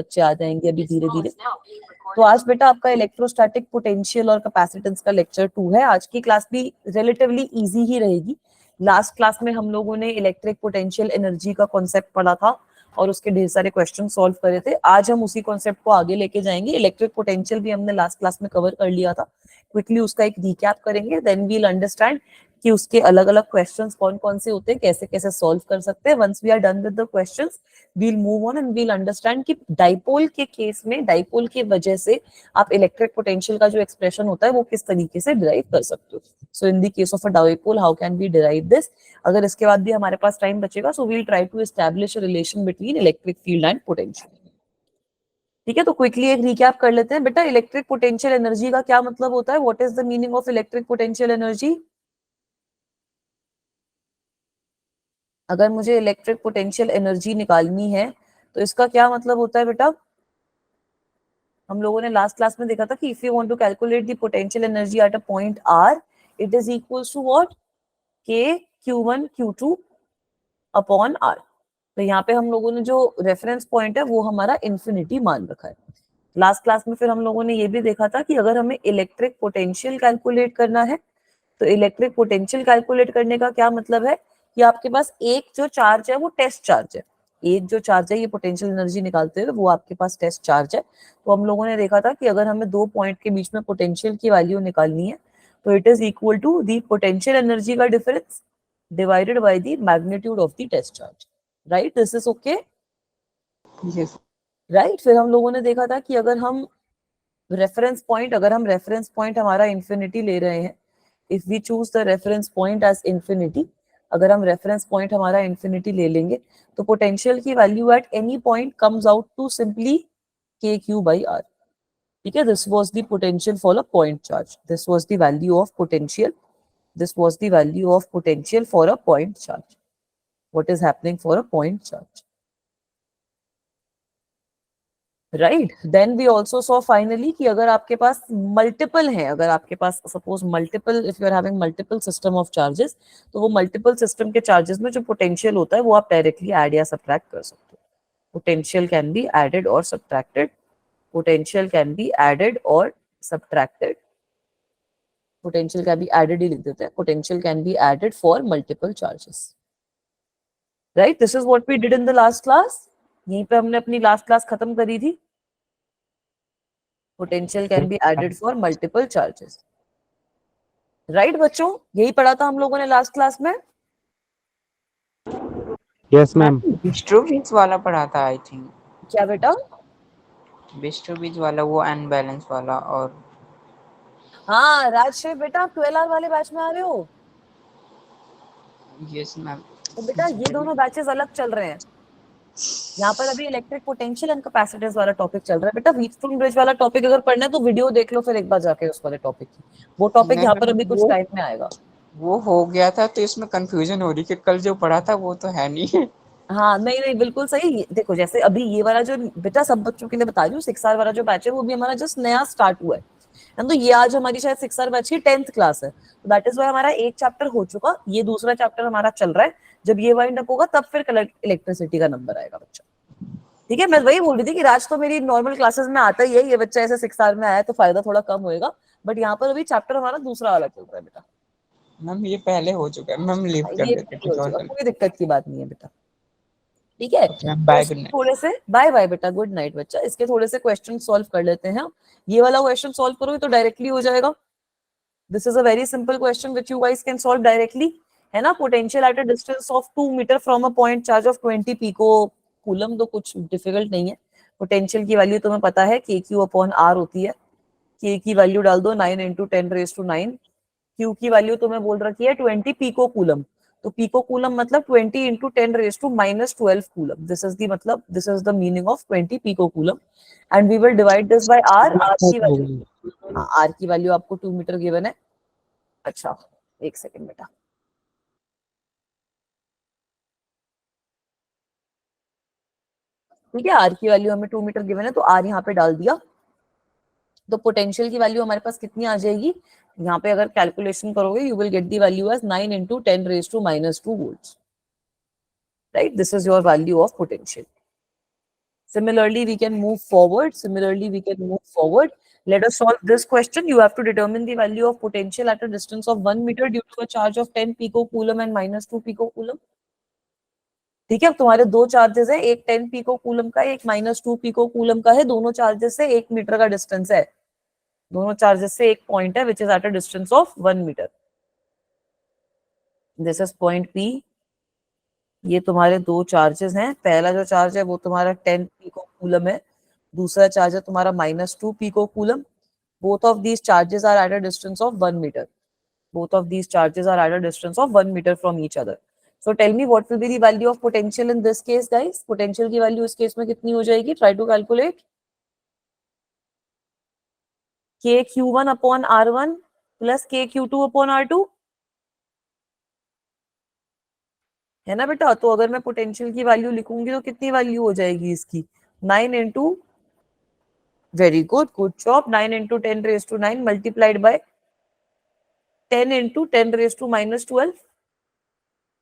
बच्चे आ जाएंगे अभी धीरे धीरे। तो आज बेटा आपका इलेक्ट्रोस्टैटिक पोटेंशियल और कैपेसिटेंस का लेक्चर 2 है। आज की क्लास भी रिलेटिवली इजी ही रहेगी। लास्ट क्लास में हम लोगों ने इलेक्ट्रिक पोटेंशियल एनर्जी का कॉन्सेप्ट पढ़ा था और उसके ढेर सारे क्वेश्चन सॉल्व करे थे। आज हम उसी कॉन्सेप्ट को आगे लेके जाएंगे। इलेक्ट्रिक पोटेंशियल भी हमने लास्ट क्लास में कवर कर लिया था, क्विकली उसका एक रिकैप करेंगे, देन वील अंडरस्टैंड कि उसके अलग अलग क्वेश्चंस कौन कौन से होते हैं, कैसे कैसे सॉल्व कर सकते हैं। Once we are done with the questions we'll move on and we'll understand कि डाइपोल के केस में डाइपोल की वजह से आप इलेक्ट्रिक पोटेंशियल का जो एक्सप्रेशन होता है वो किस तरीके से डिराइव कर सकते हो। So in the case of a dipole how can we derive this. अगर इसके बाद भी हमारे पास टाइम बचेगा so we'll try to establish a relation between electric field and potential. ठीक है, तो क्विकली एक रिकैप कर लेते हैं। बेटा इलेक्ट्रिक पोटेंशियल एनर्जी का क्या मतलब होता है? What is the meaning of electric potential energy? अगर मुझे इलेक्ट्रिक पोटेंशियल एनर्जी निकालनी है तो इसका क्या मतलब होता है बेटा? हम लोगों ने लास्ट क्लास में देखा था कि if you want to calculate the potential energy at a point R, it is equals to what? K Q1 Q2 upon are. तो यहाँ पे हम लोगों ने जो रेफरेंस पॉइंट है वो हमारा इंफिनिटी मान रखा है। लास्ट क्लास में फिर हम लोगों ने ये भी देखा था कि अगर हमें इलेक्ट्रिक पोटेंशियल कैलकुलेट करना है तो इलेक्ट्रिक पोटेंशियल कैलकुलेट करने का क्या मतलब है कि आपके पास एक जो चार्ज है वो टेस्ट चार्ज है। एक जो चार्ज है ये पोटेंशियल एनर्जी निकालते हुए वो आपके पास टेस्ट चार्ज है। तो हम लोगों ने देखा था कि अगर हमें दो पॉइंट के बीच में पोटेंशियल की वैल्यू निकालनी है तो it is equal to the potential energy का difference divided by the magnitude of the test charge. Right, this is okay? Yes. Right, फिर हम लोगों ने देखा था कि अगर हम रेफरेंस पॉइंट हमारा इंफिनिटी ले रहे हैं, if we choose the reference point as infinity, अगर हम रेफरेंस पॉइंट हमारा इंफिनिटी ले लेंगे तो पोटेंशियल की value at any point comes out to simply K Q by R. ठीक है, this was the potential for a point charge, this was the value of potential, this was the value of potential for a point charge. What is happening for a point charge? Right, then we also saw finally कि अगर आपके पास multiple है, अगर आपके पास suppose multiple, if you are having multiple system of charges, तो वो मल्टीपल सिस्टम के चार्जेस में जो पोटेंशियल होता है वो आप डायरेक्टली ऐड या सब्ट्रैक्ट कर सकते हो। पोटेंशियल कैन बी एडेड और subtracted, potential can be added और subtracted, potential can be added ही लिख देते हैं, potential can be added for multiple charges. Right, this is what we did in the last class. यहीं पे हमने अपनी लास्ट क्लास खत्म करी थी। Potential can be added for multiple charges. Right बच्चों, यही पढ़ा था हम लोगों ने लास्ट क्लास में। Yes ma'am. विस्ट्रोविज वाला पढ़ा था आई थिंक। क्या बेटा? विस्ट्रोविज वाला, वो अनबैलेंस वाला। और हाँ राजश्री बेटा, आप 12 वाले बैच में आ रहे हो? Yes ma'am. तो बेटा ये दोनों बैचेस अलग चल रहे हैं। यहाँ पर अभी इलेक्ट्रिक पोटेंशियल एंड कैपेसिटेंस वाला टॉपिक चल रहा है। बेटा व्हीटस्टोन ब्रिज वाला टॉपिक अगर पढ़ना है तो वीडियो देख लो फिर एक बार जाके उस वाले टॉपिक की। वो टॉपिक यहाँ पर अभी कुछ टाइम में आएगा। वो हो गया था तो इसमें कंफ्यूजन हो रही कि कल जो पढ़ा था वो तो है नहीं। हाँ नहीं नहीं बिल्कुल सही। देखो जैसे अभी ये वाला जो बेटा सब बच्चों के लिए बता रही हूँ 6 आर वाला जो बैच है वो भी हमारा जस्ट नया स्टार्ट हुआ है। तो ये आज हमारी शायद 6 आर बैच की 10th क्लास है, तो दैट इज वाई हमारा एक चैप्टर हो चुका, ये दूसरा चैप्टर हमारा चल रहा है। जब ये वाइंड अप होगा तब फिर इलेक्ट्रिसिटी का नंबर आएगा बच्चा। ठीक है, मैं वही बोल रही थी कि राज तो मेरी नॉर्मल क्लासेस में आता ही है, ये बच्चा ऐसे 6 आर में आया तो फायदा थोड़ा कम होएगा, बट यहाँ पर अभी चैप्टर हमारा दूसरा वाला चल रहा है बेटा। मैम ये पहले हो चुका है, मैम लीव कर ये देते हो चुका, ट्यूटोरियल। कोई दिक्कत की बात नहीं है बेटा। ठीक है, ओके मैम, तो बाय, गुड इसके नाइट। थोड़े से बाय बाय बेटा, गुड नाइट बच्चा। इसके थोड़े से क्वेश्चन सॉल्व कर लेते हैं हम। ये वाला क्वेश्चन सॉल्व करोगे तो डायरेक्टली हो जाएगा। This is a very simple question which you guys can solve directly, है ना। Potential at a distance of 2 metre from a point charge of 20 pico coulomb, तो कुछ डिफिकल्ट नहीं है। पोटेंशियल की वैल्यू तुम्हें पता है के क्यू अपॉन आर होती है। के की वैल्यू डाल दो 9 इंटू 10⁻⁹। क्यू की वैल्यू तुम्हें बोल रखी है 20 पिको कूलम, तो पिको कूलम मतलब 20 into 10⁻⁻12 coulomb. This is the मतलब, this is the meaning of 20 pico coulomb and we will divide this by R. R की वैल्यू, हाँ आर की वैल्यू आपको 2 मीटर गिवन है। अच्छा एक सेकेंड बेटा, ठीक है, आर की वैल्यू हमें 2 मीटर गिवन है तो आर यहाँ पे डाल दिया। तो पोटेंशियल की वैल्यू हमारे पास कितनी आ जाएगी यहाँ पे? अगर कैलकुलेशन करोगे you will get the value as 9 into 10⁻⁻² volts. Right, this is your value of potential. Similarly, we can move forward. Let us solve this question. You have to determine the value of potential at a distance of 1 meter due to a charge of 10 picocoulomb and minus 2 picocoulomb. ठीक है, अब तुम्हारे दो charges है, एक 10 पिकोकूलम का है, एक माइनस 2 पिकोकूलम का है, दोनों चार्जेस से 1 मीटर का डिस्टेंस है, दोनों चार्जेस से एक पॉइंट है which is at a distance of 1 metre. This is point P. ये तुम्हारे दो चार्जेस हैं, पहला जो चार्ज है वो तुम्हारा 10 पिकोकूलम है, दूसरा चार्ज है तुम्हारा minus 2 picocoulomb. Both of these charges are at a distance of 1 metre. Both of these charges are at a distance of 1 meter from each other. So tell me what will be the value of potential in this case, guys? Potential की value इस case में कितनी हो जाएगी? Try to calculate. KQ1 upon R1 plus KQ2 upon R2. है ना बेटा? तो अगर मैं पोटेंशियल की वैल्यू लिखूंगी तो कितनी वैल्यू हो जाएगी इसकी? 9 into, very good job, 9 into 10 raised to 9 multiplied by 10 into 10 raised to minus 12.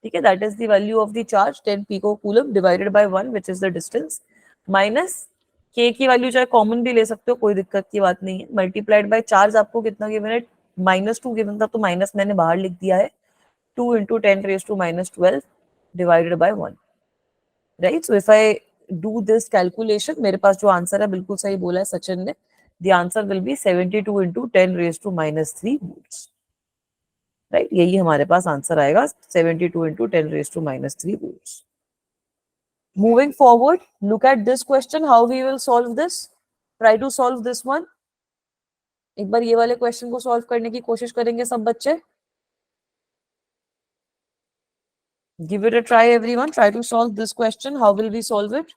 ठीक है, that is the value of the charge 10 picocoulomb divided by 1 which is the distance, minus K की value चाहे common भी ले सकते हो, कोई दिक्कत की बात नहीं है, मल्टीप्लाइड बाय चार्ज आपको कितना गिवन है? माइनस 2 गिवन था तो माइनस मैंने बाहर लिख दिया है, 2 into 10 raised to minus 12 divided by 1. Right, so if I do this calculation, मेरे पास जो आंसर है बिल्कुल सही बोला है सचिन ने, the answer will be 72 into 10 raised to minus 3 volts. Right, यही हमारे पास आंसर आएगा, 72 into 10 raised to minus 3 volts. Moving forward, look at this question, how we will solve this. Try to solve this one. एक बार ये वाले question को solve करने की कोशिश करेंगे सब बच्चे. Give it a try, everyone. Try to solve this question. How will we solve it?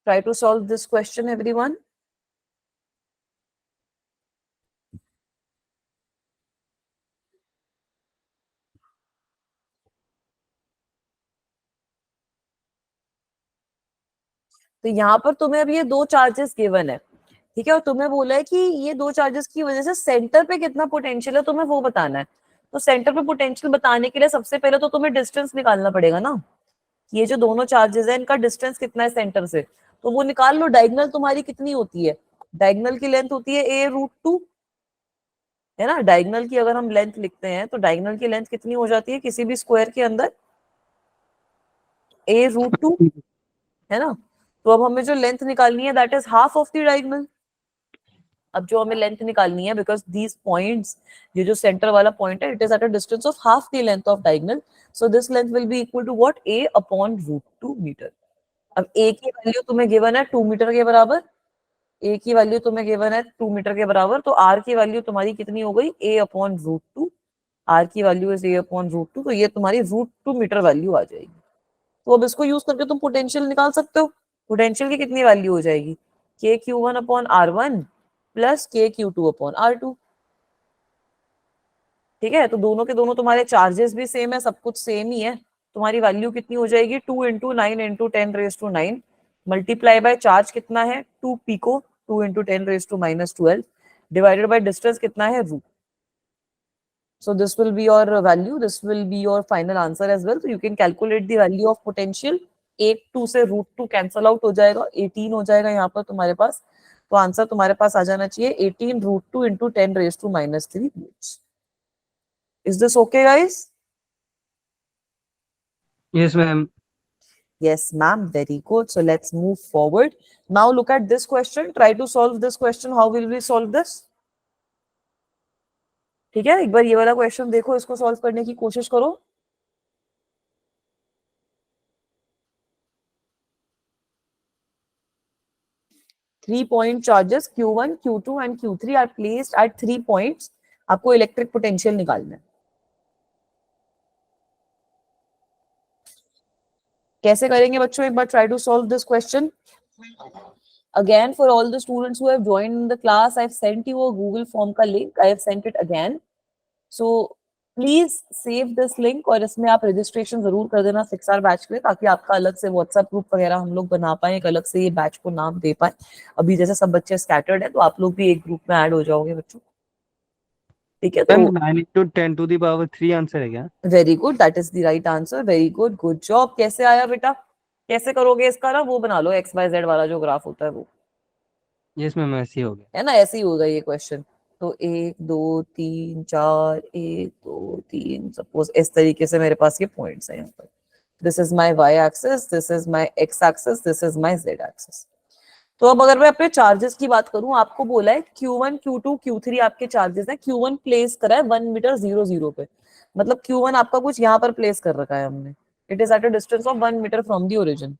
Try to solve this question, everyone. तो यहाँ पर तुम्हें अब ये दो चार्जेस गिवन है, ठीक है, और तुम्हें बोला है कि ये दो चार्जेस की वजह से सेंटर पे कितना पोटेंशियल है तुम्हें वो बताना है. तो सेंटर पे पोटेंशियल बताने के लिए सबसे पहले तो तुम्हें डिस्टेंस निकालना पड़ेगा ना. ये जो दोनों चार्जेस है इनका डिस्टेंस कितना है सेंटर से, तो वो निकाल लो. डायगोनल तुम्हारी कितनी होती है? डायगोनल की लेंथ होती है a√2, है ना. डायगोनल की अगर हम लेंथ लिखते हैं तो डायगोनल की लेंथ कितनी हो जाती है किसी भी स्क्वायर के अंदर? a√2, है ना. तो अब हमें जो लेंथ निकालनी है that is half of the diagonal. अब जो हमें लेंथ निकालनी है, बिकॉज दीज पॉइंट्स, ये जो सेंटर वाला पॉइंट है, it is at a distance of half the length of diagonal, so this length will be equal to what? a/√2 metre. अब a की वैल्यू तुम्हें गिवन है 2 मीटर के बराबर, a की वैल्यू तुम्हें गिवन है 2 मीटर के बराबर, तो r की वैल्यू तुम्हारी कितनी हो गई? a/√2. r की वैल्यू इज a/√2, तो ये तुम्हारी √2 मीटर वैल्यू आ जाएगी. तो अब इसको यूज करके तुम पोटेंशियल निकाल सकते हो. पोटेंशियल की कितनी वैल्यू हो जाएगी? KQ1/R1 plus KQ2/R2. ठीक है, तो दोनों के दोनों तुम्हारे चार्जेस भी सेम है, सब कुछ सेम ही है. तुम्हारी वैल्यू कितनी हो जाएगी? 2 into 9 into 10 raised to 9 multiply by charge कितना है? 2 pico, 2 into 10 raised to minus 12 divided by distance कितना है? Root. So this will be your value. This will be your final answer as well. So you can calculate the value of potential. 8 2 से √2 cancel out हो जाएगा, 18 हो जाएगा यहाँ पर तुम्हारे पास. तो आंसर तुम्हारे पास आ जाना चाहिए 18√2 into 10 raised to minus 3 volts. Is this okay, guys? Yes, ma'am. Yes, ma'am. Very good. So let's move forward. Now look at this question. Try to solve this question. How will we solve this? ठीक है, एक बार ये वाला question देखो, इसको solve करने की कोशिश करो. Three point charges Q1, Q2 and Q3 are placed at 3 points. आपको इलेक्ट्रिक पोटेंशियल निकालना है. कैसे करेंगे बच्चों? एक बार try to solve this question. Again, for all the students who have joined the class, I've sent you a Google form का link. I have sent it again. So please save this link और इसमें आप registration जरूर कर देना 6 our batch के लिए, ताकि आपका अलग से व्हाट्सएप ग्रुप वगैरह हम लोग बना पाए, एक अलग से ये बैच को नाम दे पाए। अभी जैसे सब बच्चे स्कैटर्ड है, तो आप लोग भी एक ग्रुप में ऐड हो जाओगे बच्चों, ठीक है? मैम तो 9 × 10⁻³ आंसर है क्या? Very good, that is the right answer, very good, good job. कैसे आया बेटा? कैसे करोगे इसका ना, वो बना लो XYZ वाला जो ग्राफ होता है वो, यस मैम, ऐसे ही हो गया। है ना? ऐसे ही होगा ये क्वेश्चन। तो 1 2 3 4, 1 2 3, सपोज इस तरीके से मेरे पास ये पॉइंट्स हैं यहाँ पर। This is my y axis, this is my x axis, this is my z axis. तो अब अगर मैं अपने चार्जेस की बात करूं, आपको बोला है Q1 Q2 Q3 आपके चार्जेस हैं। Q1 प्लेस करा है 1 मीटर 0 0 पे, मतलब Q1 आपका कुछ यहाँ पर प्लेस कर रखा है हमने। It is at a distance of 1 metre from the origin.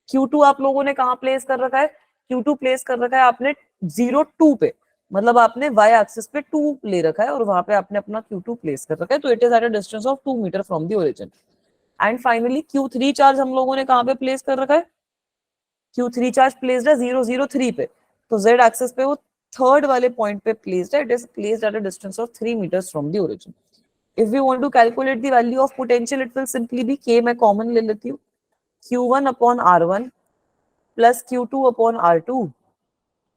Q2 आप लोगों ने कहाँ प्लेस कर रखा है? Q2 प्लेस कर रखा है आपने 0 2 पे, मतलब आपने y एक्सिस पे 2 ले रखा है और वहां पे आपने अपना Q2 प्लेस कर रखा है। तो it is at a distance of 2 metre from the origin. And finally Q3 charge हम लोगों ने कहाँ पे प्लेस कर रखा है? Q3 चार्ज प्लेस्ड है 0 0 3 पे, तो z एक्सिस पे वो थर्ड वाले पॉइंट पे प्लेस्ड है। It is placed at a distance of 3 meters from the origin. If we want to calculate the value of potential, it will simply be k, मैं common ले लेती हूँ, Q1 upon R1 plus Q2 upon R2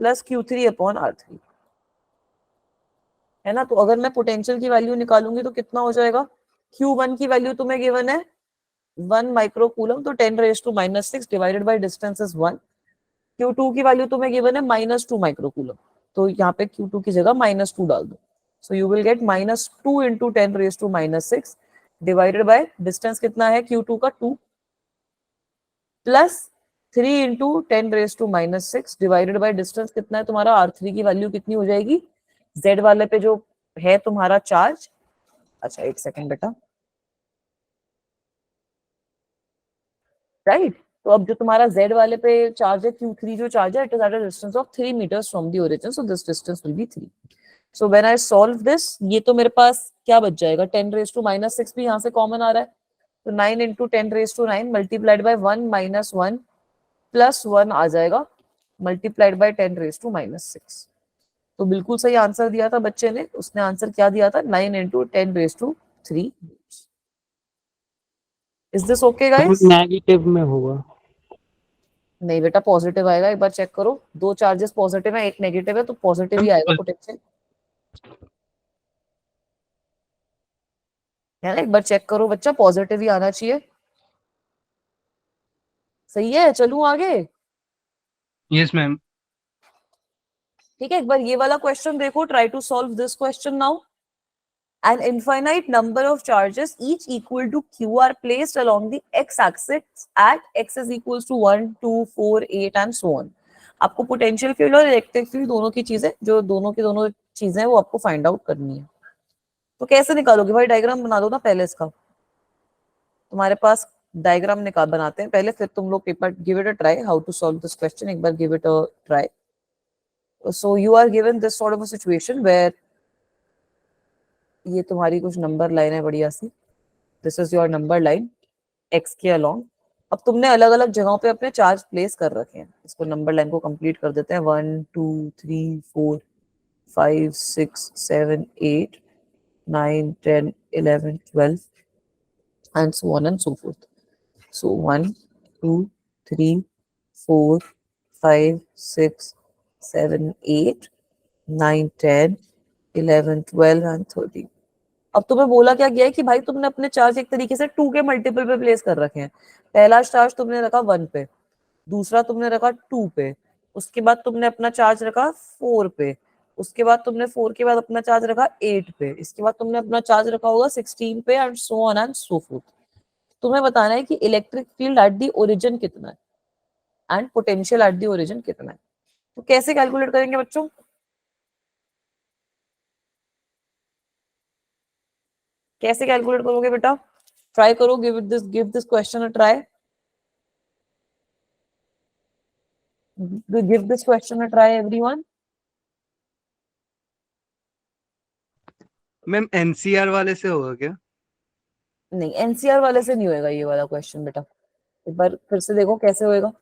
plus Q3 upon R3, है ना? तो अगर मैं potential की वैल्यू निकालूंगी तो कितना हो जाएगा? Q1 की वैल्यू तुम्हें गिवन है 1 माइक्रो कूलम, तो 10⁻⁻⁶ divided by distance is 1। Q2 की वैल्यू तुम्हें गिवन है -2 माइक्रो कूलम, तो यहाँ पे Q2 की जगह -2 डाल दो। So you will gate -2 into 10⁻⁻⁶ divided by distance कितना है Q2 का 2, plus 3 into 10⁻⁻⁶ divided by distance कितना है तुम्हारा R3 की वैल्यू कितनी हो जाएगी? Z वाले पे जो है तुम्हारा चार्ज, अच्छा एक सेकंड बेटा, राइट? तो अब जो तुम्हारा Z वाले पे चार्ज है Q3 जो चार्ज है, it is at a distance of 3 meters from the origin, so this distance will be 3। So when I solve this, ये तो मेरे पास क्या बच जाएगा? 10⁻⁻⁶ भी यहाँ से कॉमन आ रहा है, तो 9 इंटू 10⁻⁹ मल्टीप्लाइड बाय 1 - 1 प्लस 1 आ जाएगा, मल्टीप्लाइड बाय 10⁻⁻⁶। तो बिल्कुल सही आंसर दिया था बच्चे ने। उसने आंसर क्या दिया था? 9 into 10⁻3। Is this okay guys? Negative में होगा। नहीं बेटा, पॉजिटिव आएगा, एक बार चेक करो। दो चार्जेस पॉजिटिव है, एक नेगेटिव है, तो पॉजिटिव ही आएगा पोटेंशियल, है ना? एक बार चेक करो बच्चा, पॉजिटिव ही आना चाहिए। सही है, चलूं आगे? Yes ma'am. ठीक है, एक बार ये वाला क्वेश्चन देखो, try to solve this question now. An infinite number of charges each equal to q are placed along the x-axis at x is equals to 1 2 4 8 and so on। आपको potential field और electric field दोनों की चीजें, जो दोनों की दोनों चीजें वो आपको फाइंड आउट करनी है। तो कैसे निकालोगे भाई? डायग्राम बना दो ना पहले इसका। तुम्हारे पास डायग्राम निकाल बनाते हैं पहले, फिर तुम लोग paper give it a try how to solve this question. एक बार give it a try. So you are given this sort of a situation where ये तुम्हारी कुछ नंबर लाइन है बढ़िया see, this is your number line X के along. अब तुमने अलग अलग जगहों पे अपने चार्ज प्लेस कर रखे हैं। इसको नंबर लाइन को कंप्लीट कर देते हैं। 1 2 3 4 5 6 7 8 9 10 11 12 and so on and so forth. So 1 2 3 4 5 6 7 8 9 10 11 12 and 13। अब तुम्हें बोला क्या गया है कि भाई तुमने अपने चार्ज एक तरीके से 2 के मल्टीपल पे प्लेस कर रखे हैं। पहला चार्ज तुमने रखा 1 पे, दूसरा तुमने रखा 2 पे, उसके बाद तुमने अपना चार्ज रखा 4 पे, उसके बाद तुमने 4 के बाद अपना चार्ज रखा 8 पे, इसके बाद तुमने अपना चार्ज रखा होगा 16 पे and so on and so fourth. तुम्हें बताना है कि electric field at the origin कितना है and potential at the origin कितना है। तो कैसे कैलकुलेट करेंगे बच्चों? कैसे कैलकुलेट करोगे बेटा? ट्राई करो, give this question a try, give this question a try everyone. Ma'am NCR वाले से होगा क्या? नहीं, एनसीआर वाले से नहीं होएगा ये वाला क्वेश्चन बेटा। एक बार फिर से देखो कैसे होएगा।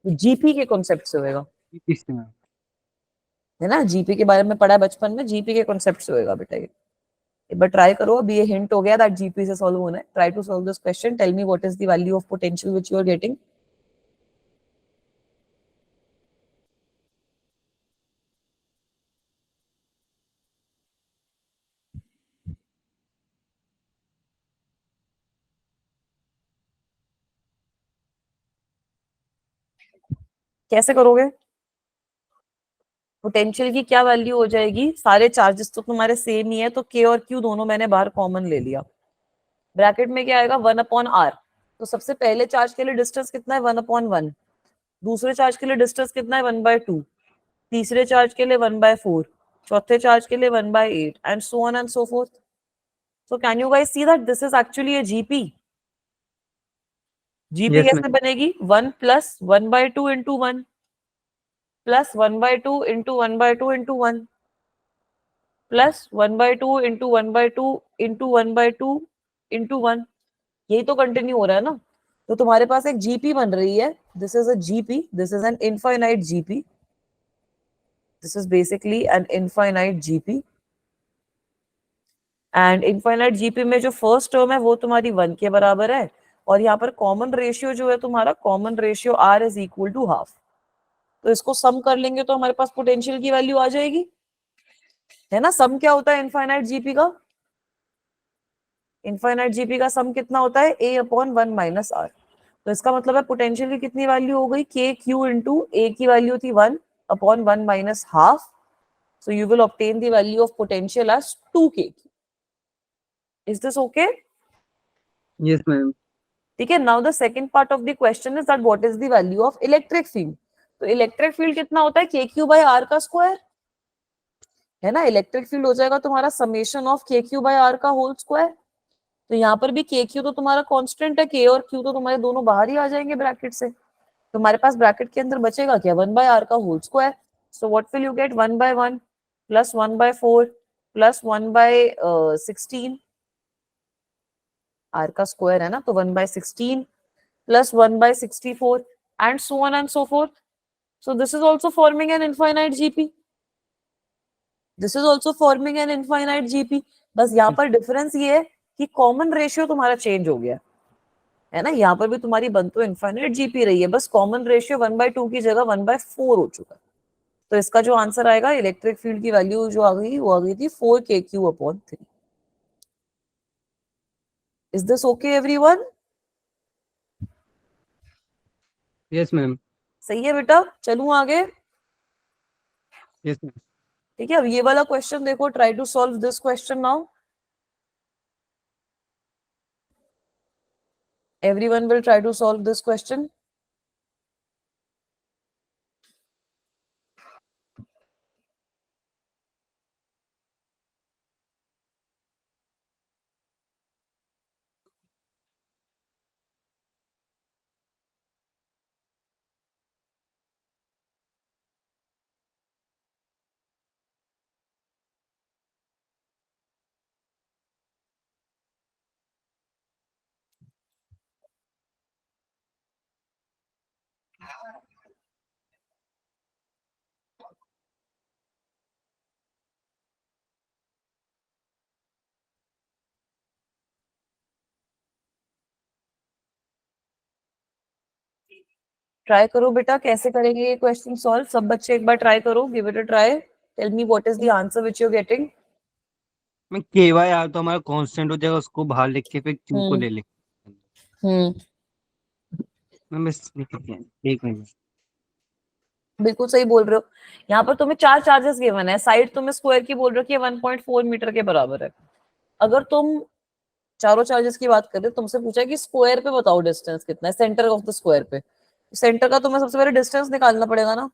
जीपी के कॉन्सेप्ट से होएगा, किससे मैम? है ना? जीपी के बारे में पढ़ा है बचपन में, जीपी के कॉन्सेप्ट से होएगा बेटा ये। एक बार ट्राई करो, अभी ये हिंट हो गया दैट जीपी से सॉल्व होना है. Try to solve this question, tell me what is the value of potential which you are getting. कैसे करोगे? पोटेंशियल की क्या वैल्यू हो जाएगी? सारे चार्जेस तो तुम्हारे सेम ही है, तो के और क्यू दोनों मैंने बाहर कॉमन ले लिया. ब्रैकेट में क्या आएगा? 1/r. तो सबसे पहले चार्ज के लिए डिस्टेंस कितना है? 1/1. दूसरे चार्ज के लिए डिस्टेंस कितना है? 1/2. तीसरे चार्ज के लिए 1/4. चौथे चार्ज के लिए 1/8 and so on and so fourth. So can you guys see that this is actually a GP? GP Yes, कैसे ma'am. बनेगी? 1 plus 1/2 into 1 plus 1/2 into 1/2 into 1 plus 1/2 into 1/2 into 1/2 into 1. यही तो continue हो रहा है ना. तो तुम्हारे पास एक जीपी बन रही है. This is a GP, this is an infinite GP. This is basically an infinite GP. And infinite GP में जो फर्स्ट टर्म है वो तुम्हारी 1 के बराबर है. और यहाँ पर कॉमन रेशियो जो है तुम्हारा, common ratio r is equal to half. तो इसको सम कर लेंगे तो हमारे पास पोटेंशियल की वैल्यू आ जाएगी, है ना. सम क्या होता है इनफाइनाइट जीपी का? इनफाइनाइट जीपी का सम कितना होता है? a/1 minus are. तो इसका मतलब है पोटेंशियल की कितनी वैल्यू हो गई? के क्यू इंटू ए की वैल्यू थी 1/1 minus half. So you will obtain the value of potential as 2 kq. Is this okay? Yes, ma'am. ठीक है. Now the second part of the question is that what is the value of electric field. तो electric field कितना होता है? के q by are का square, है ना. इलेक्ट्रिक फील्ड हो जाएगा तुम्हारा समेशन ऑफ के क्यू बाय आर का होल स्क्वायर. तो यहाँ पर भी के क्यू तो तुम्हारा कांस्टेंट है, के और क्यू तो तुम्हारे दोनों बाहर ही आ जाएंगे ब्रैकेट से. तुम्हारे पास ब्रैकेट के अंदर बचेगा क्या? 1/r का whole square. So what will you get? 1/1 plus 1/4 plus 1/16. R का स्क्वायर है ना, तो 1/16 plus 1/64 and so on and so forth. So this is also forming an infinite GP. This is also forming an infinite GP. बस यहाँ पर difference ये है कि कॉमन रेशियो तुम्हारा चेंज हो गया, है ना. यहाँ पर भी तुम्हारी बन तो इनफाइनाइट जीपी रही है, बस कॉमन रेशियो 1/2 की जगह 1/4 हो चुका है. तो इसका जो आंसर आएगा, इलेक्ट्रिक फील्ड की वैल्यू जो आ गई वो आ गई थी 4kq/3. Is this okay everyone? Yes, ma'am. सही है बेटा. चलूं आगे? Yes, ma'am. ठीक है. अब ये वाला क्वेश्चन देखो, try to solve this question now. Everyone will try to solve this question. Try करो बेटा, कैसे करेंगे ये क्वेश्चन सॉल्व. सब बच्चे एक बार ट्राई करो. Give it a try. Tell me what is the answer which you are getting. मैं के वाई आर तो हमारा कांस्टेंट हो जाएगा, उसको बाहर लिख के फिर क्यू को ले लेंगे. हम्म. मैम बस एक मिनट. बिल्कुल सही बोल रहे हो. यहाँ पर तुम्हें 4 चार्जेस गिवन है. साइड तुम्हें स्क्वायर की बोल रहे हो कि 1.4 मीटर के बराबर है. अगर तुम चारों चार्जेस की बात कर रहे हो, तुमसे पूछा है कि स्क्वायर पे बताओ डिस्टेंस कितना है, सेंटर ऑफ द स्क्वायर पे. सेंटर का तुम्हें सबसे पहले डिस्टेंस निकालना पड़ेगा ना.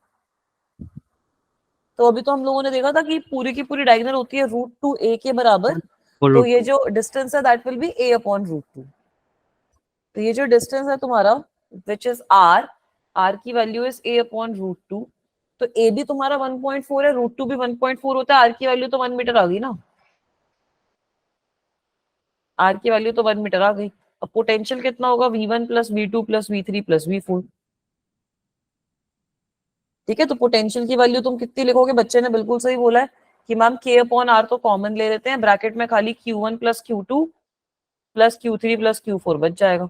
तो अभी तो हम लोगों ने देखा था कि पूरी की पूरी डायगोनल होती है √2a के बराबर. तो ये जो डिस्टेंस है दैट विल बी a/√2. तो ये जो डिस्टेंस है तुम्हारा विच इज r, r की वैल्यू इज a/√2. तो a भी तुम्हारा 1.4 है, √2 भी 1.4 होता है. r की वैल्यू तो 1 मीटर आ गई ना. r की वैल्यू तो 1 मीटर आ गई. अब पोटेंशियल कितना होगा? v1 plus v2 plus v3 plus v4. ठीक है. तो पोटेंशियल की वैल्यू तुम कितनी लिखोगे? बच्चे ने बिल्कुल सही बोला है कि मैम k अपॉन r तो कॉमन ले लेते हैं, ब्रैकेट में खाली q1 plus q2 plus q3 plus q4 बच जाएगा।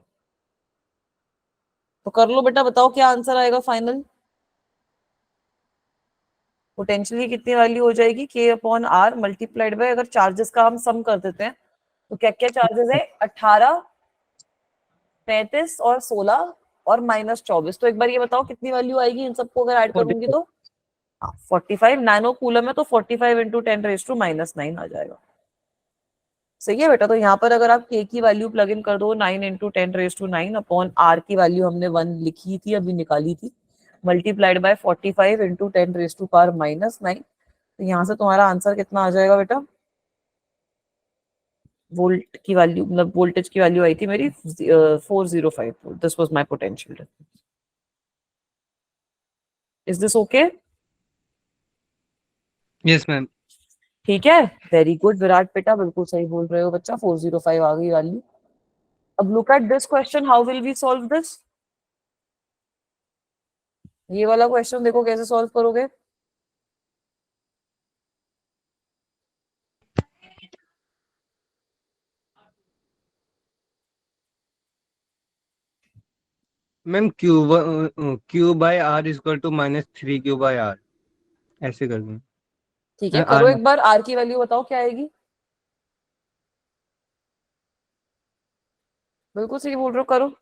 तो कर लो बेटा, बताओ क्या आंसर आएगा फाइनल। पोटेंशियल की कितनी वैल्यू हो जाएगी, k upon r multiplied by, अगर चार्जेस का हम सम कर देते हैं तो क्या क्या चार्जेस है, 18, 35 और 16 और -24। तो एक बार ये बताओ कितनी वैल्यू आएगी इन सबको अगर ऐड करूंगी तो 45 नैनो कूलम है, तो 45 इंटू 10⁻⁻9 आ जाएगा। सही है बेटा। तो यहाँ पर अगर आप k की वैल्यू प्लग इन कर दो 9 इंटू 10⁻⁹ अपॉन r की वैल्यू हमने 1 लिखी थी, अभी निकाली थी, मल्टीप्लाइड बाय 45 इंटू 10⁻⁻9, तो यहाँ से तुम्हारा आंसर कितना आ जाएगा बेटा। वोल्ट की वैल्यू, मतलब वोल्टेज की वैल्यू आई थी मेरी 405 volt. This was my potential. Is this okay? Yes ma'am. ठीक है, वेरी गुड विराट बेटा, बिल्कुल सही बोल रहे हो बच्चा, 405 आ गई वैल्यू। अब look at this question, how will we solve this. ये वाला क्वेश्चन देखो कैसे सॉल्व करोगे। Ma'am q by r equal to -3 q/r, ऐसे कर दूं। ठीक है, आर करो एक बार, आर की वैल्यू बताओ क्या आएगी। बिल्कुल सही बोल रहे हो, करो।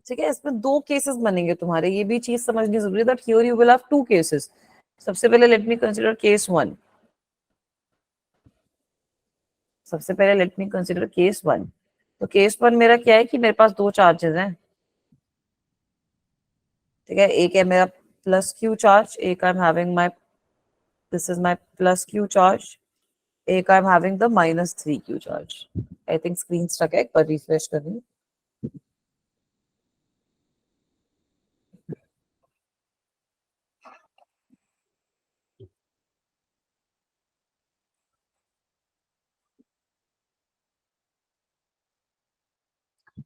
ठीक है, इसमें दो केसेस बनेंगे तुम्हारे, ये भी चीज समझनी जरूरी है that here you will have two cases. सबसे पहले लेट मी कंसीडर केस 1। सबसे पहले लेट मी कंसीडर केस 1। तो केस 1 मेरा क्या है कि मेरे पास दो चार्जेस हैं। ठीक है, एक है मेरा प्लस क्यू चार्ज, एक I am having my, this is my plus Q charge, एक I am having the -3 Q charge. I think screen stuck है, एक बार रिफ्रेश कर रही हूँ।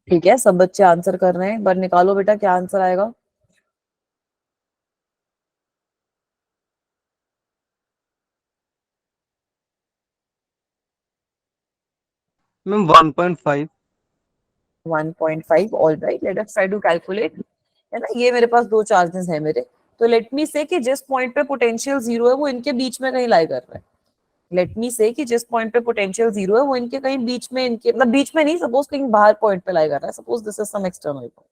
ठीक है, सब बच्चे आंसर कर रहे हैं, एक बार निकालो बेटा क्या आंसर आएगा। Ma'am 1.5। 1.5, all right, let us try to calculate. है ना, ये मेरे पास दो चार्जेस हैं मेरे, तो लेट मी से कि जिस पॉइंट पे पोटेंशियल जीरो है वो इनके बीच में कहीं लाई कर रहा है। लेट मी से कि जिस पॉइंट पे पोटेंशियल जीरो है वो इनके कहीं बीच में, इनके मतलब बीच में नहीं, सपोज कहीं बाहर पॉइंट पे लाई कर रहा है, suppose this is some external point,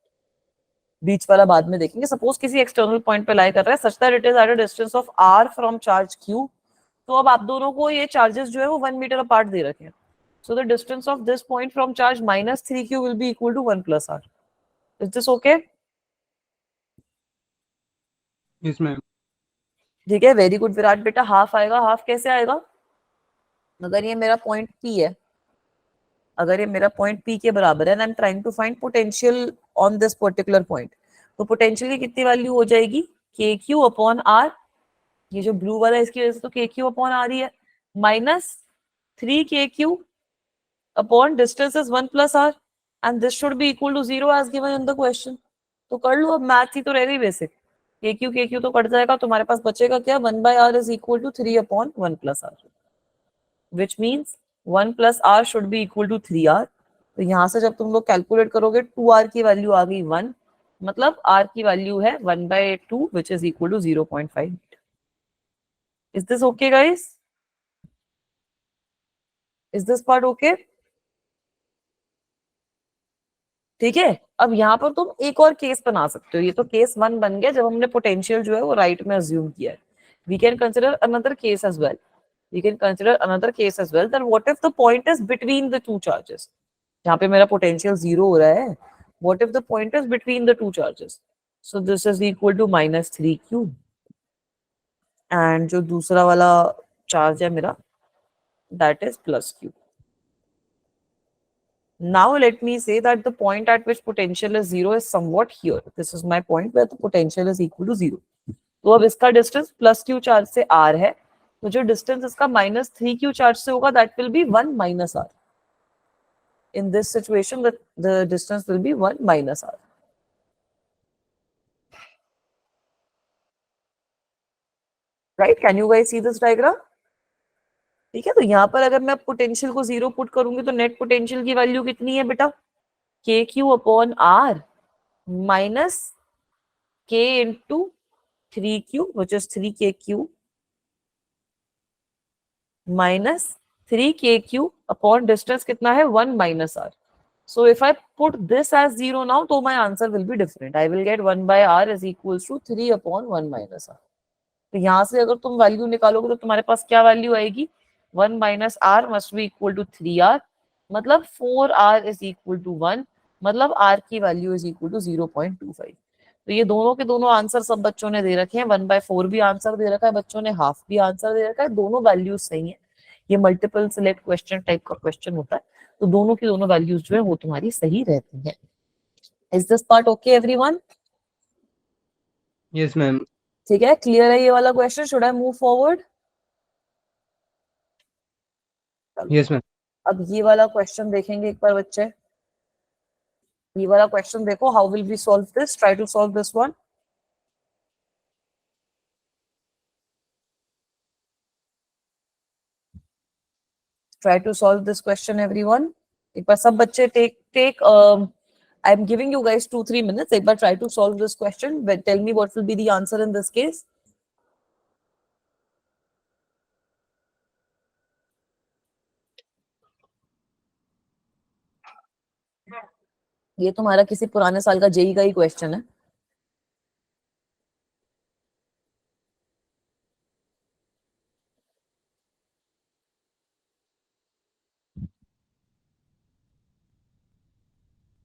बीच वाला बाद में देखेंगे। सपोज किसी एक्सटर्नल पॉइंट पे लाई कर रहा है such that it is at a distance of r from charge q। तो अब आप दोनों को ये चार्जेस जो है वो 1 मीटर अपार्ट दे रखे हैं। So the distance of this point from charge -3q will be equal to 1 plus r. Is this okay? Yes ma'am. ठीक है, वेरी गुड विराट बेटा। हाफ आएगा, हाफ कैसे आएगा, अगर ये मेरा पॉइंट P है, अगर ये मेरा पॉइंट P के बराबर है, and I am trying to find potential on this particular point, तो पोटेंशियल की कितनी वैल्यू हो जाएगी, के क्यू अपॉन आर। ये जो ब्लू वाला है इसकी वजह से तो के क्यू अपॉन आर ही है, -3 kq upon distance is 1 plus r, and this should be equal to 0 as given in the question. तो कर लो, अब मैथ ही तो रह गई बेसिक। के क्यू तो कट जाएगा, तुम्हारे पास बचेगा क्या, 1/r is equal to 3 upon 1 plus r, which means 1 plus r should be equal to 3r। तो यहाँ से जब तुम लोग कैलकुलेट करोगे 2r की वैल्यू आ गई 1, मतलब r की वैल्यू है 1/2 which is equal to 0.5। Is this okay guys? Is this part okay? ठीक है, अब यहाँ पर तुम एक और केस बना सकते हो। ये तो केस 1 बन गया जब हमने पोटेंशियल जो है वो राइट में अज्यूम किया है। We can consider another case as well. We can consider another case as well that what if the point is between the two charges. जहाँ पे मेरा पोटेंशियल 0 हो रहा है, what if the point is between the two charges, so this is equal to -3q, and जो दूसरा वाला charge है मेरा that is +q। Now let me say that the point at which potential is 0 is somewhat here. This is my point where the potential is equal to 0. तो अब इसका distance plus Q charge से r है, तो जो distance इसका minus 3q charge से होगा that will B 1 minus r. In this situation the distance will be 1 minus r. Right? Can you guys see this diagram? ठीक है, तो यहाँ पर अगर मैं पोटेंशियल को 0 पुट करूंगी तो नेट पोटेंशियल की वैल्यू कितनी है बेटा? के क्यू अपॉन आर माइनस के into 3q which is 3kq minus 3kq upon distance कितना है 1 minus r. So if I put this as 0 now, तो my answer will be different. I will get 1 by r is equals to 3 upon 1 minus r. तो यहाँ से अगर तुम value निकालोगे तो तुम्हारे पास क्या वैल्यू आएगी? 1 minus r must be equal to 3r, मतलब 4r इज इक्वल टू 1, मतलब r की वैल्यू इज इक्वल टू 0.25. तो ये दोनों के दोनों आंसर सब बच्चों ने दे रखे हैं. 1/4 भी आंसर दे रखा है बच्चों ने, हाफ भी आंसर दे रखा है. दोनों वैल्यूज सही है. ये मल्टीपल सिलेक्ट क्वेश्चन टाइप का क्वेश्चन होता है, तो दोनों की दोनों वैल्यूज जो है वो तुम्हारी सही रहती है. Is this part okay everyone? Yes ma'am. ठीक है, क्लियर है ये वाला question? Should I move forward? Yes ma'am. अब ये वाला क्वेश्चन देखेंगे एक बार बच्चे. ये वाला क्वेश्चन देखो, how will we solve this? Try to solve this one. Try to solve this question everyone. एक बार सब बच्चे take I'm giving you guys 2-3 minutes. एक बार try to solve this question. Tell me what will be the answer in this case. ये तुम्हारा किसी पुराने साल का जेई का ही क्वेश्चन है.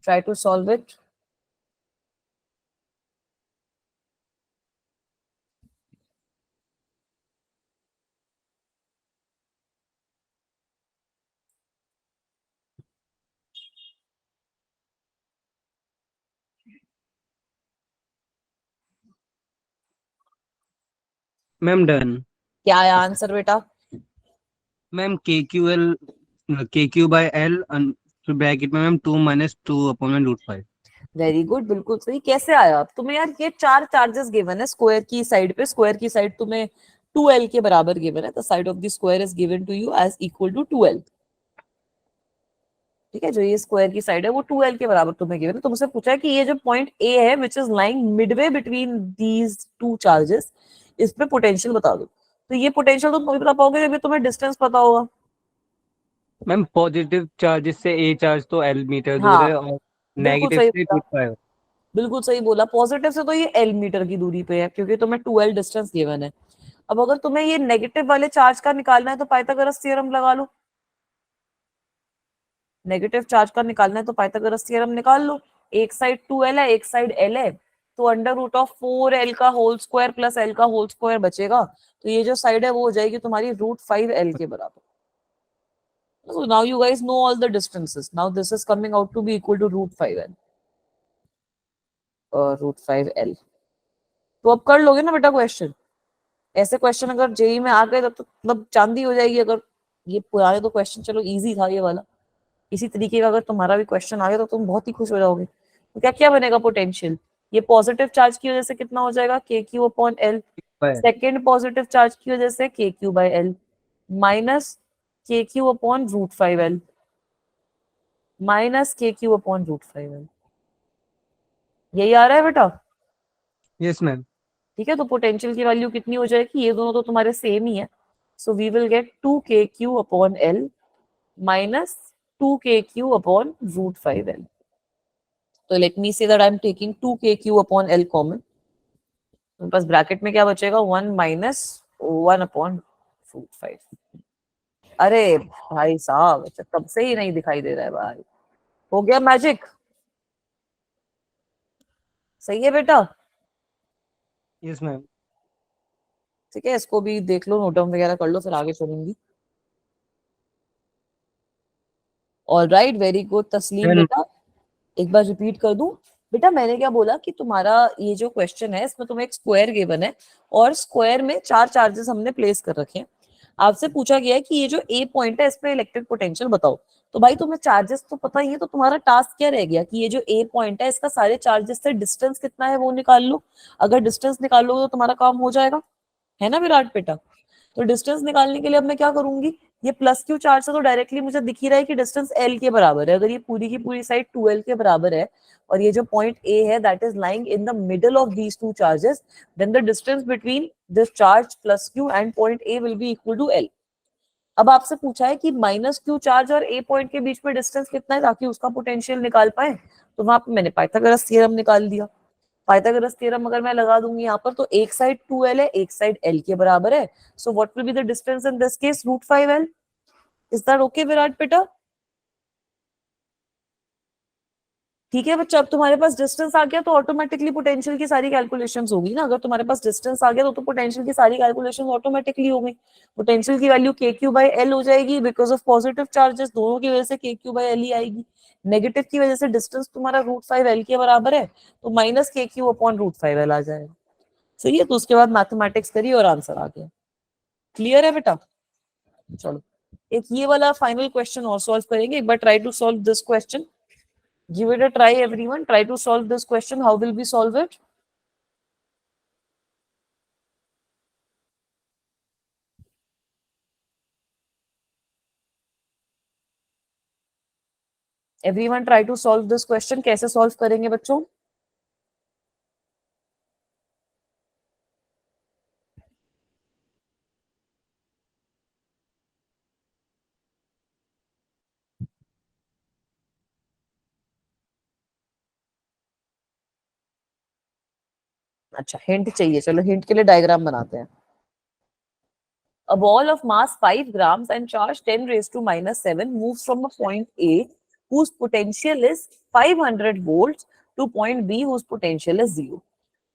Try to solve it. Ma'am done. क्या है आंसर बेटा? Ma'am k q by l bracket में ma'am 2 minus 2 upon root 5. Very good, बिल्कुल सही. कैसे आया अब तुम्हें यार? ये 4 चार्जेस गिवन है स्क्वायर की साइड पे. स्क्वायर की साइड तुम्हें 2l के बराबर गिवन है. The side of the square is given to you as equal to 2l. ठीक है, जो ये स्क्वायर की साइड है वो 2l के बराबर तुम्हें गिवन है. तुमसे पूछा है कि ये जो पॉइंट ए है which is lying Midway between these two charges, इस पे पोटेंशियल बता दो. तो ये पोटेंशियल तुम तभी बता पाओगे जब तुम्हें डिस्टेंस पता होगा. मैम पॉजिटिव चार्जेस से ए चार्ज तो एल मीटर दूर हाँ, है और बिल्कुल नेगेटिव सही से बोला. रूट 5. बिल्कुल सही बोला. पॉजिटिव से तो ये l मीटर की दूरी पे है क्योंकि तुम्हें 2l डिस्टेंस गिवन है. अब अगर तुम्हें ये नेगेटिव वाले चार्ज का निकालना है तो पाइथागोरस थ्योरम लगा लो. नेगेटिव चार्ज का निकालना है तो पाइथागोरस थ्योरम निकाल लो. एक साइड 2l है, एक साइड l है, तो अंडर रूट ऑफ 4l का होल स्क्वायर प्लस l का होल स्क्वायर बचेगा. तो ये जो साइड है वो हो जाएगी तुम्हारी रूट 5l के बराबर. So now you guys know all the distances. Now this is coming out to be equal to root 5l. Root 5l. तो अब कर लोगे ना बेटा क्वेश्चन. ऐसे क्वेश्चन अगर जेई में आ गए तो मतलब चांदी हो जाएगी. अगर ये पुराने तो क्वेश्चन चलो इजी था ये वाला, इसी तरीके का अगर तुम्हारा भी क्वेश्चन आ गया तो तुम बहुत ही खुश हो जाओगे. तो क्या क्या बनेगा पोटेंशियल? ये पॉजिटिव चार्ज की वजह से कितना हो जाएगा? K Q upon l. Second positive charge की वजह से k Q by l minus के Q upon root 5l minus के क्यू अपॉन रूट 5l. यही आ रहा है बेटा? Yes ma'am. ठीक है, तो पोटेंशियल की वैल्यू कितनी हो जाएगी? ये दोनों तो तुम्हारे सेम ही है. So we will get 2kq upon l minus 2kq upon root 5l. तो let me say that I am taking 2kq upon l common. मेरे पास ब्रैकेट में क्या बचेगा? 1 माइनस 1 अपॉन रूट 5. अरे भाई साहब, अच्छा तब से ही नहीं दिखाई दे रहा है भाई. हो गया मैजिक. सही है बेटा? Yes ma'am. ठीक है, इसको भी देख लो, नोट डाउन वगैरह कर लो, फिर आगे चलूंगी. ऑल राइट, वेरी गुड तस्लीम बेटा. एक बार रिपीट कर दूं बेटा मैंने क्या बोला कि तुम्हारा ये जो क्वेश्चन है इसमें तुम्हें एक स्क्वायर गिवन है और स्क्वायर में 4 चार्जेस हमने प्लेस कर रखे हैं। आपसे पूछा गया है कि ये जो ए पॉइंट है इस पे इलेक्ट्रिक पोटेंशियल बताओ। तो भाई तुम्हें चार्जेस तो पता ही है, तो तुम्हारा टास्क क्या रह गया कि ये जो ए पॉइंट है इसका सारे चार्जेस से डिस्टेंस कितना है वो निकाल लो। अगर डिस्टेंस निकाल लो तो तुम्हारा काम हो जाएगा, है ना विराट बेटा। तो डिस्टेंस निकालने के लिए अब मैं क्या करूंगी, ये प्लस क्यू चार्ज से तो डायरेक्टली मुझे दिख ही रहा है कि डिस्टेंस एल के बराबर है। अगर ये पूरी की पूरी साइड 2l के बराबर है और ये जो पॉइंट ए है that is lying in the middle of these two charges, then the distance between this charge plus Q and point A will be equal to L. अब आपसे पूछा है कि माइनस क्यू चार्ज और ए point के बीच में distance कितना है ताकि उसका पोटेंशियल निकाल पाए। तो वहां पे मैंने पाइथागोरस थ्योरम निकाल दिया। पाइथागोरस थ्योरम अगर मैं लगा दूंगी यहाँ पर तो एक साइड 2l है, एक साइड l के बराबर है। सो what will be the distance in this case, √5l। Is that okay Virat बेटा? ठीक है बच्चा, अब तुम्हारे पास डिस्टेंस आ गया तो ऑटोमेटिकली पोटेंशियल की सारी कैलकुलेशंस होगी ना। अगर तुम्हारे पास डिस्टेंस आ गया तो पोटेंशियल की सारी कैलकुलेशंस ऑटोमेटिकली होगी। पोटेंशियल की वैल्यू के क्यू बाई एल हो जाएगी, बिकॉज ऑफ पॉजिटिव चार्जेस दोनों की वजह से के क्यू बाई एल ही आएगी। नेगेटिव की वजह से डिस्टेंस तुम्हारा √5l के बराबर है, तो माइनस के क्यू अपॉन √5l आ जाएगा। सही है, तो उसके बाद मैथमेटिक्स करी और आंसर आ गया। क्लियर है बेटा? चलो एक ये वाला फाइनल क्वेश्चन और सॉल्व करेंगे। एक बार try to solve this question. Give it a try, everyone. Try to solve this question. How will we solve it? Everyone try to solve this question. कैसे solve करेंगे बच्चों? अच्छा हिंट चाहिए, चलो हिंट के लिए डायग्राम बनाते हैं। A ball of mass 5 grams and charge 10 raised to minus 7 moves from a point A whose potential is 500 volts to point B whose potential is 0.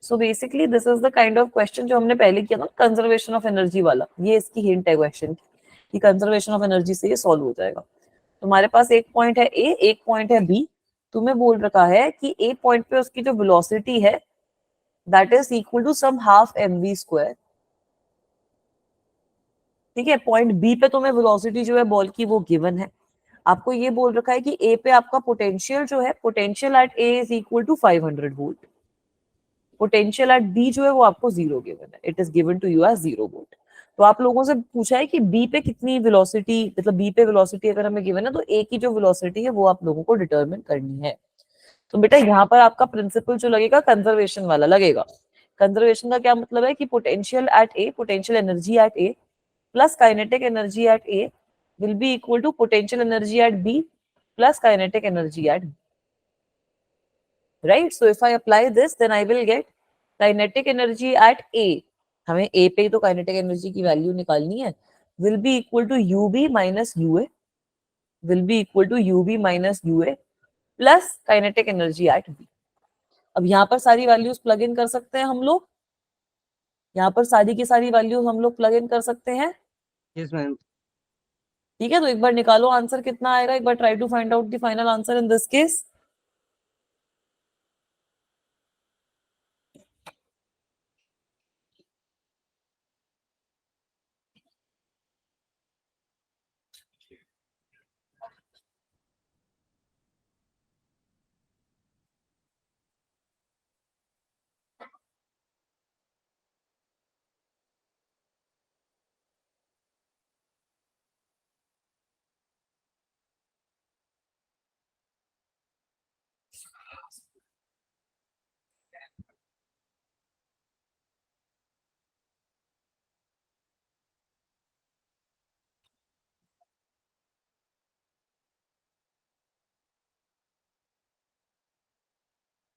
So basically this is the kind of question जो हमने पहले किया ना, conservation of energy वाला। ये इसकी hint है question की, कंजर्वेशन ऑफ एनर्जी से ये सॉल्व हो जाएगा। तुम्हारे पास एक पॉइंट है ए, एक पॉइंट है बी। तुम्हें बोल रखा है कि ए पॉइंट पे उसकी जो वेलोसिटी है that is equal to some half mv square. ठीक है, पॉइंट बी पे तुम्हें वेलोसिटी जो है बॉल की वो गिवन है। आपको ये बोल रखा है कि ए पे आपका पोटेंशियल जो है, potential at A is equal to 500 volt. Potential at B जो है वो आपको 0 गिवन है, it is given to you as 0 volt. तो आप लोगों से पूछा है कि बी पे कितनी वेलोसिटी, मतलब बी पे वेलोसिटी अगर हमें गिवन है तो ए की जो वेलोसिटी है वो आप लोगों को डिटरमिन करनी है। तो बेटा यहाँ पर आपका प्रिंसिपल जो लगेगा कंजर्वेशन वाला लगेगा। कंजर्वेशन का क्या मतलब है कि potential at A, potential energy eight A plus kinetic energy eight A will be equal to potential energy at B plus kinetic energy at B. Right? So if I apply this, then I will get kinetic energy at A. हमें A पे तो kinetic energy की value निकालनी है। Will be equal to UB minus UA. Will be equal to UB minus UA plus kinetic energy at B. अब यहाँ पर सारी वैल्यूज प्लग इन कर सकते हैं हम लोग। यहाँ पर सारी की सारी वैल्यूज हम लोग प्लग इन कर सकते हैं। Yes, ma'am. ठीक है, तो एक बार निकालो आंसर कितना आएगा। एक बार try to find out the final answer in this case.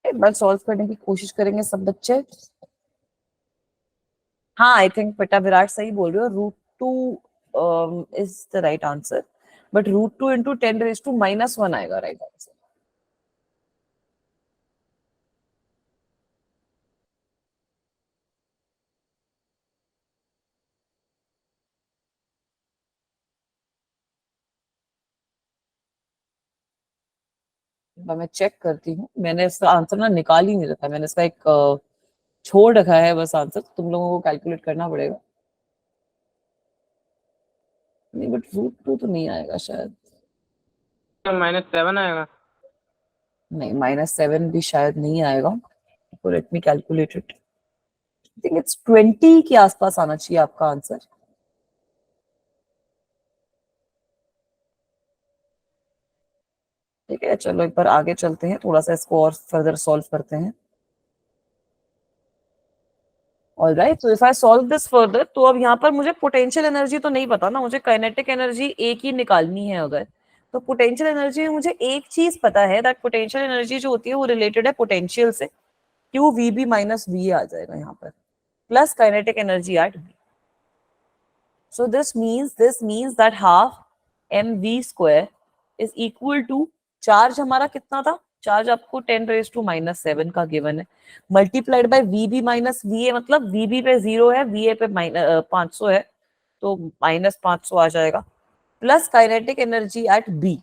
एक बार सॉल्व करने की कोशिश करेंगे सब बच्चे। हाँ आई थिंक बेटा विराट सही बोल रहे हो, √2 is the right answer, but √2 into 10⁻⁻1 आएगा राइट आंसर। मैं चेक करती हूँ, मैंने इसका आंसर ना निकाल ही नहीं रखा, मैंने इसका एक छोड़ रखा है बस आंसर, तुम लोगों को कैलकुलेट करना पड़ेगा। नहीं बट रूट टू तो नहीं आएगा शायद, -7 आएगा। नहीं -7 भी शायद नहीं आएगा, तो let me calculate it. I think it's 20 के आसपास आना चाहिए आपका आंसर। ठीक है, चलो एक बार आगे चलते हैं, थोड़ा सा इसको और फर्दर सॉल्व करते हैं। ऑलराइट, तो if I solve this further, तो अब यहाँ पर मुझे पोटेंशियल एनर्जी तो नहीं पता ना, मुझे काइनेटिक एनर्जी एक ही निकालनी है अगर, तो पोटेंशियल एनर्जी में मुझे एक चीज पता है, दैट पोटेंशियल एनर्जी जो होती है वो रिलेटेड है पोटेंशियल से, Q V B minus V आ जाएगा यहाँ पर, plus kinetic energy at B. So this means that half mv square is equal to, charge हमारा कितना था, चार्ज आपको 10⁻⁻7 का गिवन है, multiplied by vb minus va, मतलब vb पे 0 है, va पे 500 है, तो -500 आ जाएगा, plus kinetic energy eight b,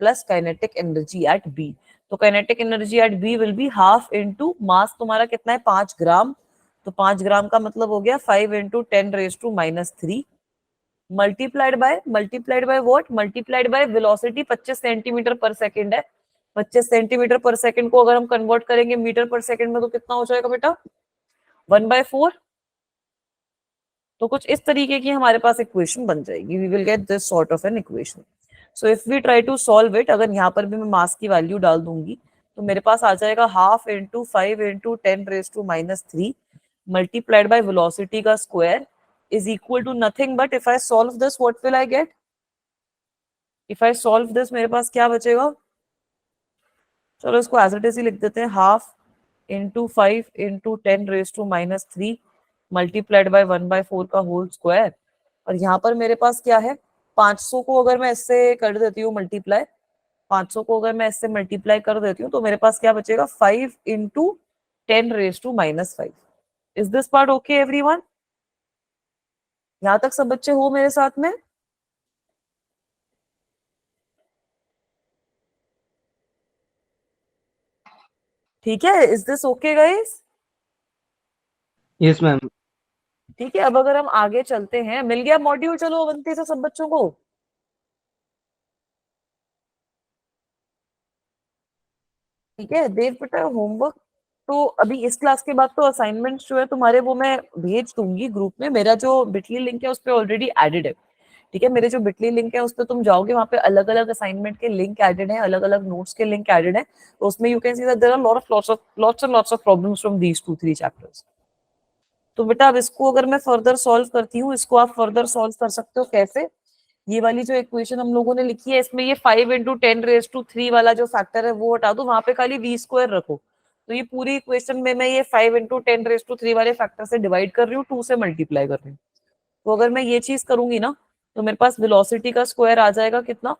plus kinetic energy eight b। तो kinetic energy eight b will be half into mass तुम्हारा कितना है 5 ग्राम, तो 5 ग्राम का मतलब हो गया 5 × 10⁻³ multiplied by what, multiplied by velocity 25 centimetre पर सेकंड है, 25 सेंटीमीटर पर सेकंड को अगर हम कन्वर्ट करेंगे मीटर पर सेकंड में तो कितना हो जाएगा बेटा, 1/4। तो कुछ इस तरीके की हमारे पास इक्वेशन बन जाएगी, we will get this sort of an equation. So if we try to solve it, अगर यहाँ पर भी मैं मास की वैल्यू डाल दूंगी तो मेरे पास आ जाएगा half into 5 × 10⁻³ multiplied by velocity का square is equal to nothing but if I solve this what will I get? If I solve this मेरे पास क्या बचेगा, चलो इसको एज इट इज ही लिख देते हैं, हाफ इंटू 5 × 10⁻³ मल्टीप्लाइड बाय 1/4 का होल स्क्वायर। और यहाँ पर मेरे पास क्या है, 500 को अगर मैं इससे कर देती हूँ मल्टीप्लाई, 500 को अगर मैं इससे मल्टीप्लाई कर देती हूँ तो मेरे पास क्या बचेगा, 5 × 10⁻⁵। Is this part okay everyone? यहाँ तक सब बच्चे हो मेरे साथ में? ठीक है, is this okay guys? Yes ma'am. ठीक है, अब अगर हम आगे चलते हैं, मिल गया मॉड्यूल चलो अवंती से सब बच्चों को? ठीक है देव बेटा, होमवर्क तो अभी इस क्लास के बाद तो असाइनमेंट्स जो है तुम्हारे वो मैं भेज दूंगी ग्रुप में, मेरा जो बिटली लिंक है उस पर ऑलरेडी एडेड है। ठीक है, मेरे जो बिटली लिंक है उस पर तुम जाओगे, वहाँ पे अलग अलग असाइनमेंट के लिंक एडेड है, अलग अलग नोट्स के लिंक एडेड है, तो उसमें you can see that there are lots of problems from these 2-3 chapters. तो बेटा अब इसको अगर मैं फर्दर सॉल्व करती हूँ, इसको आप फर्दर सॉल्व कर सकते हो कैसे, ये वाली जो इक्वेशन हम लोगों ने लिखी है इसमें ये 5 × 10⁻³ वाला जो फैक्टर है वो हटा दो, वहां पे खाली v स्क्वायर रखो, तो ये पूरी इक्वेशन में मैं ये 5 × 10⁻³ वाले फैक्टर से डिवाइड कर रही हूँ, 2 से मल्टीप्लाई कर रही हूँ। तो अगर मैं ये चीज करूंगी ना तो मेरे पास वेलोसिटी का स्क्वायर आ जाएगा कितना,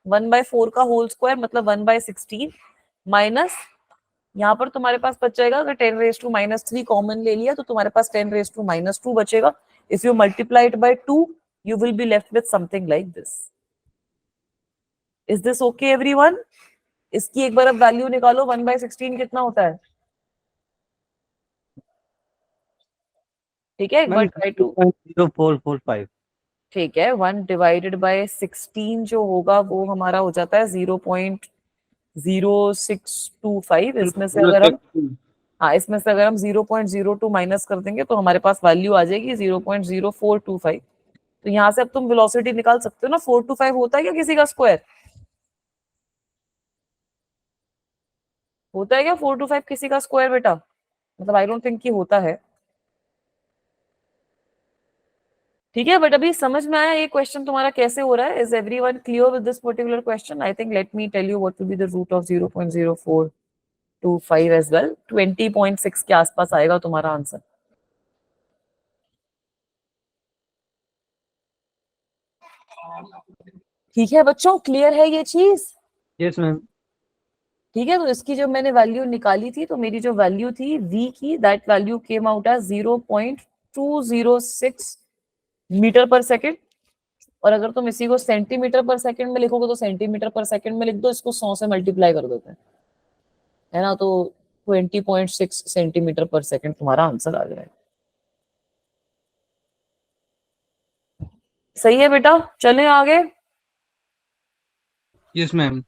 1/4 का होल स्क्वायर मतलब 1/16 माइनस, यहाँ पर तुम्हारे पास बच जाएगा, अगर 10⁻³ कॉमन ले लिया तो तुम्हारे पास 10⁻² बचेगा। If you multiply it by 2 you will be left with something like this. Is this okay everyone? इसकी एक बार अब वैल्यू निकालो, 1/16 कितना होता है? ठीक है, एक बार ट्राई टू, 0.0445। ठीक है, 1/16 जो होगा वो हमारा हो जाता है 0.0625। इसमें से अगर हम, हाँ इसमें से अगर हम 0.02 माइनस कर देंगे तो हमारे पास वैल्यू आ जाएगी 0.0425। तो यहाँ से अब तुम वेलोसिटी निकाल सकते हो ना, 4 to 5 होता है क्या किसी का स्क्वायर, होता है क्या 4 to 5 किसी का स्क्वायर बेटा, मतलब आई डोंट थिंक कि होता है। ठीक है, बट अभी समझ में आया ये क्वेश्चन तुम्हारा कैसे हो रहा है? Is everyone clear with this particular question? I think let me tell you what will be the root of 0.0425 as well, 20.6 के आसपास आएगा तुम्हारा आंसर। ठीक है बच्चों, क्लियर है ये चीज? Yes ma'am. ठीक है, तो इसकी जो मैंने वैल्यू निकाली थी, तो मेरी जो वैल्यू थी v की, that value came out as 0.206 metre per second. और अगर तुम इसी को सेंटीमीटर पर सेकंड में लिखोगे तो सेंटीमीटर पर सेकंड में लिख दो, इसको 100 से मल्टीप्लाई कर देते हैं। है ना, तो 20.6 सेंटीमीटर पर सेकंड तुम्हारा आंसर आ जाएगा। सही है बेटा, चलें आगे। Yes ma'am.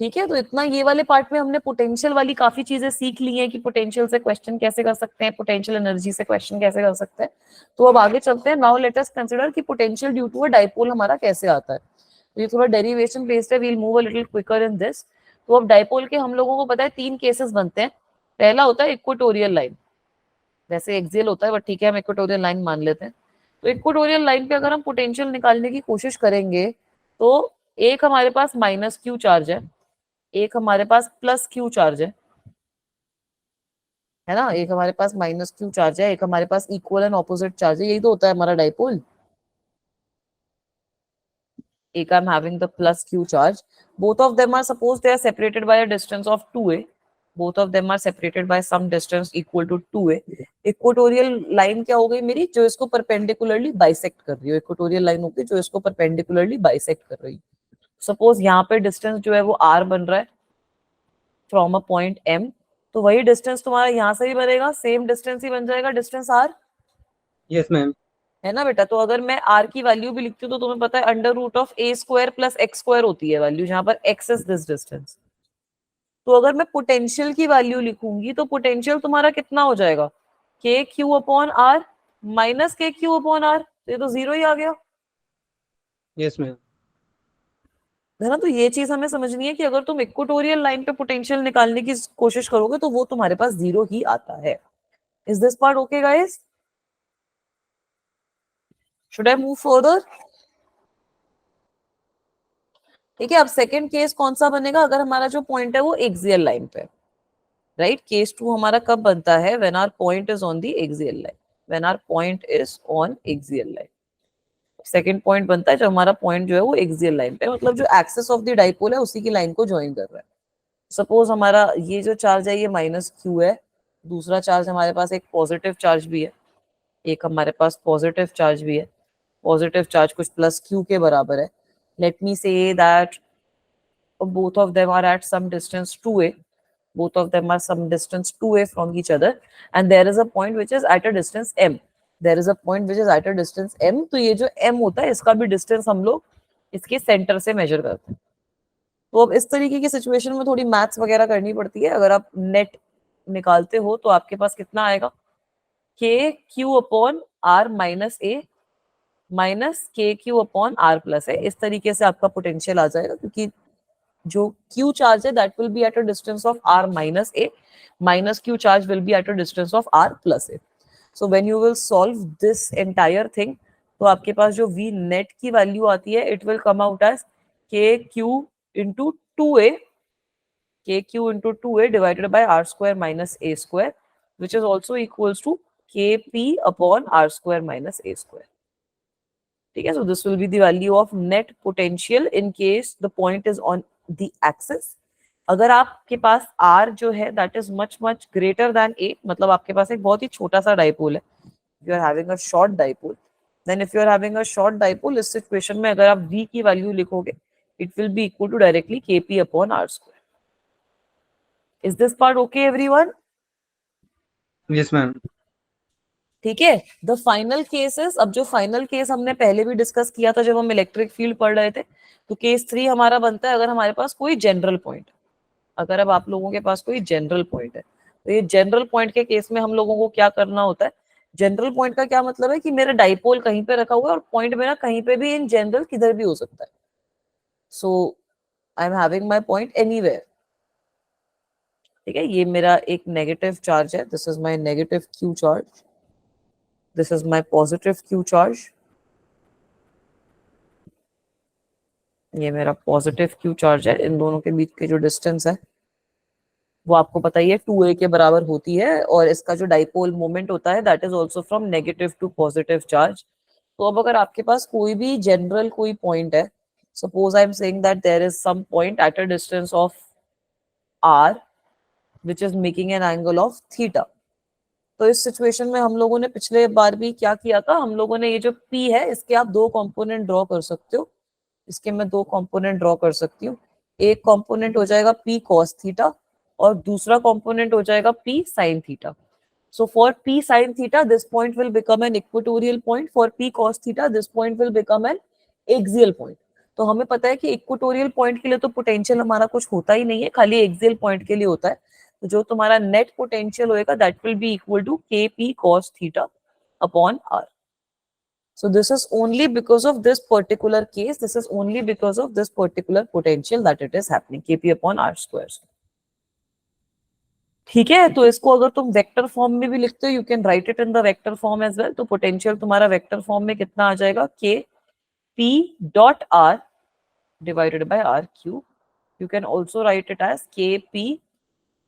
ठीक है, तो इतना ये वाले पार्ट में हमने पोटेंशियल वाली काफी चीजें सीख ली हैं कि पोटेंशियल से क्वेश्चन कैसे कर सकते हैं, पोटेंशियल एनर्जी से क्वेश्चन कैसे कर सकते हैं। तो अब आगे चलते हैं। नाउ लेट अस कंसीडर कि potential due to a dipole हमारा कैसे आता है। तो ये थोड़ा डेरिवेशन बेस्ड है, we'll move a little quicker in this. तो अब डाइपोल के हम लोगों को पता है 3 केसेस बनते हैं। पहला होता है इक्वेटोरियल लाइन, वैसे एक्सियल होता है बट ठीक है हम इक्वेटोरियल लाइन मान लेते हैं। तो इक्वेटोरियल लाइन पे अगर हम पोटेंशियल निकालने की कोशिश करेंगे तो एक हमारे पास माइनस क्यू चार्ज एक हमारे पास प्लस क्यू चार्ज है ना, एक हमारे पास माइनस क्यू चार्ज है, एक हमारे पास इक्वल एंड ऑपोजिट चार्ज है। यही तो होता है हमारा डाइपोल। एक I am having the plus Q charge, both of them are suppose they are separated by a distance of 2a, both of them are separated by some distance equal to 2a। Equatorial line क्या हो गई मेरी, जो इसको perpendicularly bisect कर रही हो, equatorial line होगी जो इसको परपेंडिकुलरली बाइसेक्ट कर रही है। सपोज यहाँ पे डिस्टेंस जो है वो r बन रहा है फ्रॉम अ पॉइंट m, तो वही डिस्टेंस तुम्हारा यहाँ से भी बनेगा, सेम डिस्टेंस ही बन जाएगा, डिस्टेंस r, यस मैम। है ना बेटा। तो अगर मैं r की वैल्यू भी लिखती हूँ तो तुम्हें पता है under root of a square plus X square होती है वैल्यू, जहां पर x इज दिस डिस्टेंस। तो अगर मैं पोटेंशियल की वैल्यू लिखूंगी तो पोटेंशियल तुम्हारा कितना हो जाएगा, k Q upon R minus के क्यू अपॉन आर, ये तो जीरो ही आ गया, यस मैम। है ना। तो ये चीज हमें समझनी है कि अगर तुम इक्वेटोरियल लाइन पे पोटेंशियल निकालने की कोशिश करोगे तो वो तुम्हारे पास जीरो ही आता है। Is this part okay guys? Should I move further? ठीक है, अब सेकंड केस कौन सा बनेगा, अगर हमारा जो पॉइंट है वो एक्सियल लाइन पे, राइट। केस 2 हमारा कब बनता है, when our point is on the axial line, when our point is on axial line. Second point बनता है जब हमारा पॉइंट जो है वो एक्सियल लाइन पे, मतलब जो एक्सिस ऑफ द डाइपोल है उसी की लाइन को ज्वाइन कर रहा है। सपोज हमारा ये जो चार्ज है ये माइनस क्यू है, दूसरा चार्ज हमारे पास एक पॉजिटिव चार्ज भी है, एक हमारे पास पॉजिटिव चार्ज भी है, पॉजिटिव चार्ज कुछ प्लस क्यू के बराबर है। Late me say that both of them are at some distance 2a, both of them are some distance 2a from each other, and there is a point which is at a distance m, there is a point which is at a distance m। तो ये जो m होता है इसका भी distance हम लोग इसके सेंटर से मेजर करते हैं। तो अब इस तरीके की सिचुएशन में थोड़ी मैथ्स वगैरह करनी पड़ती है। अगर आप नेट निकालते हो तो आपके पास कितना आएगा, K Q upon R minus A minus के Q upon R plus A. इस तरीके से आपका पोटेंशियल आ जाएगा, क्योंकि जो q चार्ज है that will be at a distance of r minus a, minus q charge will be at a distance of r plus a। So when you will solve this entire thing, तो आपके पास जो v net की value आती है it will come out as kq into 2a, kq into 2a divided by r square minus a square, which is also equals to kp upon r square minus a square। ठीक है, so this will be the value of net potential in case the point is on the axis। अगर आपके पास r जो है that is much much greater than a, मतलब आपके पास एक बहुत ही छोटा सा डाइपोल है, you are having a short dipole, then if you are having a short dipole, इस सिचुएशन में अगर आप v की वैल्यू लिखोगे it will be equal to directly kp upon r square। is this part okay everyone? Yes ma'am. ठीक है, the final cases. अब जो फाइनल केस हमने पहले भी डिस्कस किया था जब हम इलेक्ट्रिक फील्ड पढ़ रहे थे, तो केस 3 हमारा बनता है अगर हमारे पास कोई जनरल पॉइंट, अगर अब आप लोगों के पास कोई जनरल पॉइंट है, तो ये जनरल पॉइंट के केस में हम लोगों को क्या करना होता है। जनरल पॉइंट का क्या मतलब है कि मेरा डाइपोल कहीं पे रखा हुआ है और पॉइंट मेरा कहीं पे भी इन जनरल किधर भी हो सकता है। So I am having my point anywhere. ठीक है, ये मेरा एक नेगेटिव चार्ज है, this is my negative Q charge, this is my positive q charge, ये मेरा पॉजिटिव q चार्ज है। इन दोनों के बीच की जो डिस्टेंस है वो आपको पता ही है 2a के बराबर होती है, और इसका जो डाइपोल मोमेंट होता है that is also from negative to positive charge. तो अब अगर आपके पास कोई भी जनरल कोई पॉइंट है, suppose I am saying that there is some point at a distance of r which is making an angle of theta। तो इस सिचुएशन में हम लोगों ने पिछले बार भी क्या किया था, हम लोगों ने ये जो P है इसके आप दो कंपोनेंट ड्रॉ कर सकते हो, इसके मैं दो कंपोनेंट ड्रॉ कर सकती हूँ। एक कंपोनेंट हो जाएगा P cos थीटा और दूसरा कंपोनेंट हो जाएगा p sin theta. So for p sin theta, this point will become an equatorial point. For p cos theta, this point will become an axial point. तो हमें पता है कि इक्वेटोरियल पॉइंट के लिए तो पोटेंशियल हमारा कुछ होता ही नहीं है, खाली एक्सियल पॉइंट के लिए होता है. तो जो तुम्हारा नेट पोटेंशियल होएगा that will be equal to K P cos theta upon R. So this is only because of this particular case. This is only because of this particular potential that it is happening. Kp upon r square. ठीक है, तो इसको अगर तुम vector form में भी लिखते हो, you can write it in the vector form as well. तो पोटेंशियल तुम्हारा वेक्टर फॉर्म में कितना आ जाएगा, K P dot R divided by R cube. You can also write it as K P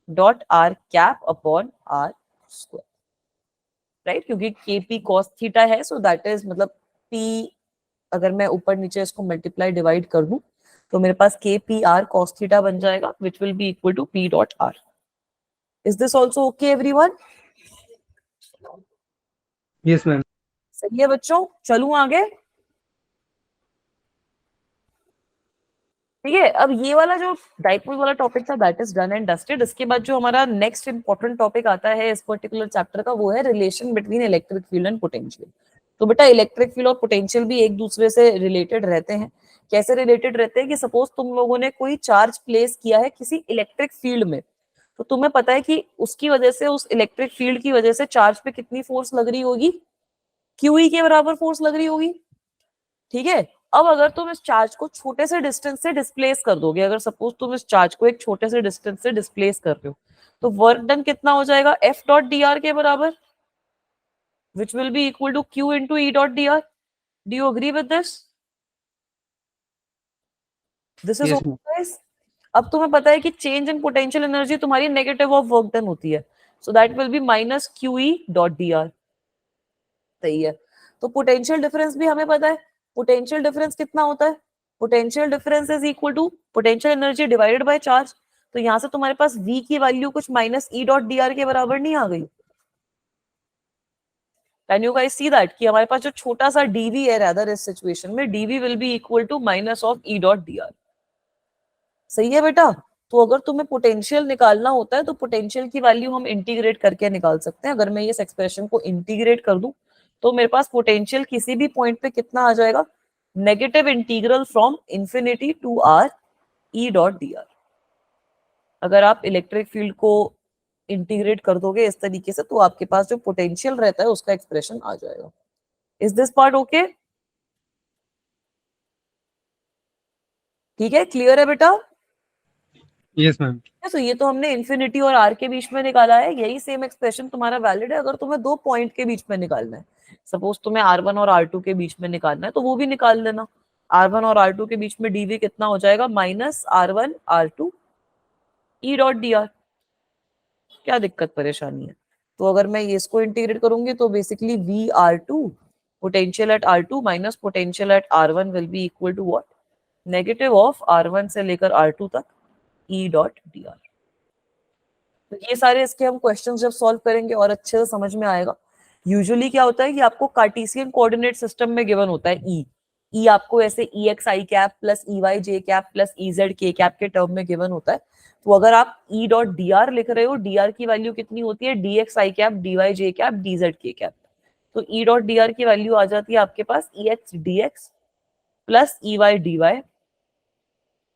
dot R cap upon R square, right, क्योंकि K P cos theta है. So that is मतलब P, अगर मैं ऊपर नीचे इसको multiply divide कर दूं तो मेरे पास के पी आर कॉस थीटा बन जाएगा, which will be equal to P dot R. Is this also okay, everyone? Yes, ma'am. सही है बच्चों, चलूं आगे. ठीक है, अब ये वाला जो डाइपोल वाला टॉपिक था that is done and dusted. इसके बाद जो हमारा नेक्स्ट इंपॉर्टेंट टॉपिक आता है इस पर्टिकुलर चैप्टर का, वो है relation between electric field and potential. तो बेटा इलेक्ट्रिक फील्ड और पोटेंशियल भी एक दूसरे से रिलेटेड रहते हैं. कैसे रिलेटेड रहते हैं कि सपोज तुम लोगों ने कोई चार्ज प्लेस किया है किसी इलेक्ट्रिक फील्ड में, तो तुम्हें पता है कि उसकी वजह से, उस इलेक्ट्रिक फील्ड की वजह से चार्ज पे कितनी फोर्स लग रही होगी, क्यूई के बराबर फोर्स लग रही होगी. ठीक है, अब अगर तुम इस चार्ज को छोटे से डिस्टेंस से डिस्प्लेस कर दोगे, अगर सपोज तुम इस चार्ज को एक छोटे से डिस्टेंस से डिस्प्लेस कर रहे हो, तो वर्क डन कितना हो जाएगा, एफ डॉट डी आर के बराबर, which will be equal to Q into E dot D R. Do you agree with this? This is Yes, okay ma'am. Guys. अब तुम्हें पता है कि चेंज इन पोटेंशियल एनर्जी तुम्हारी नेगेटिव ऑफ वर्क डन होती है, so that will be minus Q E dot D R. सही है, तो पोटेंशियल डिफरेंस भी हमें पता है. पोटेंशियल डिफरेंस कितना होता है, potential difference is equal to potential energy divided by charge. तो यहां से तुम्हारे पास v की वैल्यू कुछ minus E dot D R के बराबर नहीं आ गई. Can you guys see that कि हमारे पास जो छोटा सा dv है रादर इस सिचुएशन में, dv will be equal to minus of E dot D R. सही है बेटा. तो अगर तुम्हें पोटेंशियल निकालना होता है तो पोटेंशियल की वैल्यू हम इंटीग्रेट करके निकाल सकते हैं. अगर मैं इस एक्सप्रेशन को इंटीग्रेट कर दूं तो मेरे पास पोटेंशियल किसी भी पॉइंट पे कितना आ जाएगा, negative integral from infinity to R E dot D R. अगर आप इलेक्ट्रिक फील्ड को इंटीग्रेट कर दोगे इस तरीके से तो आपके पास जो पोटेंशियल रहता है उसका एक्सप्रेशन आ जाएगा. Is this part okay? ठीक है, क्लियर है बेटा? Yes, ma'am. तो ये तो हमने इंफिनिटी और आर के बीच में निकाला है. यही सेम एक्सप्रेशन तुम्हारा वैलिड है अगर तुम्हें दो पॉइंट के बीच में निकालना है. सपोज तुम्हें R1 और R2 के बीच में निकालना है तो वो भी निकाल लेना. R1 और R2 के बीच में dv कितना हो जाएगा, minus R1 R2 E dot D are. क्या दिक्कत परेशानी है? तो अगर मैं ये इसको इंटीग्रेट करूंगी तो basically we are to potential at R2 minus potential at R1 will be equal to what, negative of R1 से लेकर R2 तक ई डॉट डी आर. तो ये सारे इसके हम क्वेश्चंस जब सॉल्व करेंगे और अच्छे से समझ में आएगा. यूजुअली क्या होता है कि आपको कार्टेशियन कोऑर्डिनेट सिस्टम में गिवन होता है ई आपको ऐसे ई x I cap plus E Y J cap plus E Z K cap के टर्म में गिवन होता है. तो अगर आप ई डॉट डी आर लिख रहे हो, डी आर की वैल्यू कितनी होती है, D X I cap D Y J cap D Z K cap. तो ई डॉट डी आर की वैल्यू आ जाती है आपके पास E X D X plus E Y D Y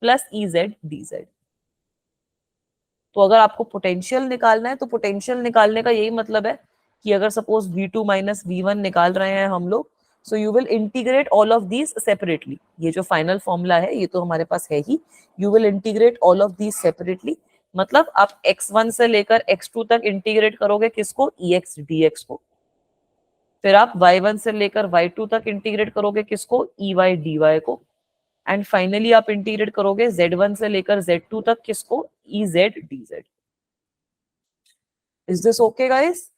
plus E Z D Z. तो अगर आपको पोटेंशियल निकालना है तो पोटेंशियल निकालने का यही मतलब है कि अगर सपोज V2 माइनस V1 निकाल रहे हैं हम लोग, so you will integrate all of these separately. ये जो फाइनल फॉर्मूला है ये तो हमारे पास है ही. You will integrate all of these separately. मतलब आप x1 से लेकर x2 तक इंटीग्रेट करोगे किसको, ex dx को. फिर आप y1 से लेकर y2 तक इंटीग्रेट करोगे किसको, ey dy को. एंड फाइनली आप इंटीग्रेट करोगे z1 से लेकर z2 तक किसको, ez dz. Is this okay guys?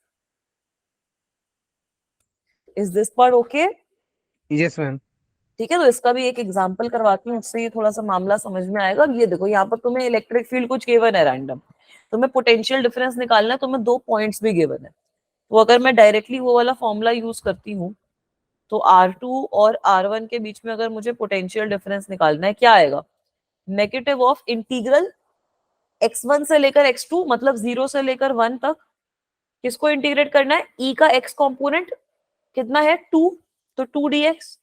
Is this part okay? Yes, ma'am. ठीक है, तो इसका भी एक एग्जांपल करवाती हूँ, उससे ये थोड़ा सा मामला समझ में आएगा. अब ये देखो यहाँ पर तुम्हें इलेक्ट्रिक फील्ड कुछ गिवन है रैंडम, तुम्हें पोटेंशियल डिफरेंस निकालना है, तुम्हें दो पॉइंट्स भी गिवन है. तो अगर मैं डायरेक्टली वो वाला फॉर्मूला यूज करती हूँ तो R2 और R1 के बीच में अगर मुझे पोटेंशियल डिफरेंस निकालना है क्या आएगा, नेगेटिव ऑफ इंटीग्रल x1 से लेकर x2 मतलब 0 से लेकर 1 तक किसको इंटीग्रेट करना है, e का x कंपोनेंट कितना है 2, तो 2 dx।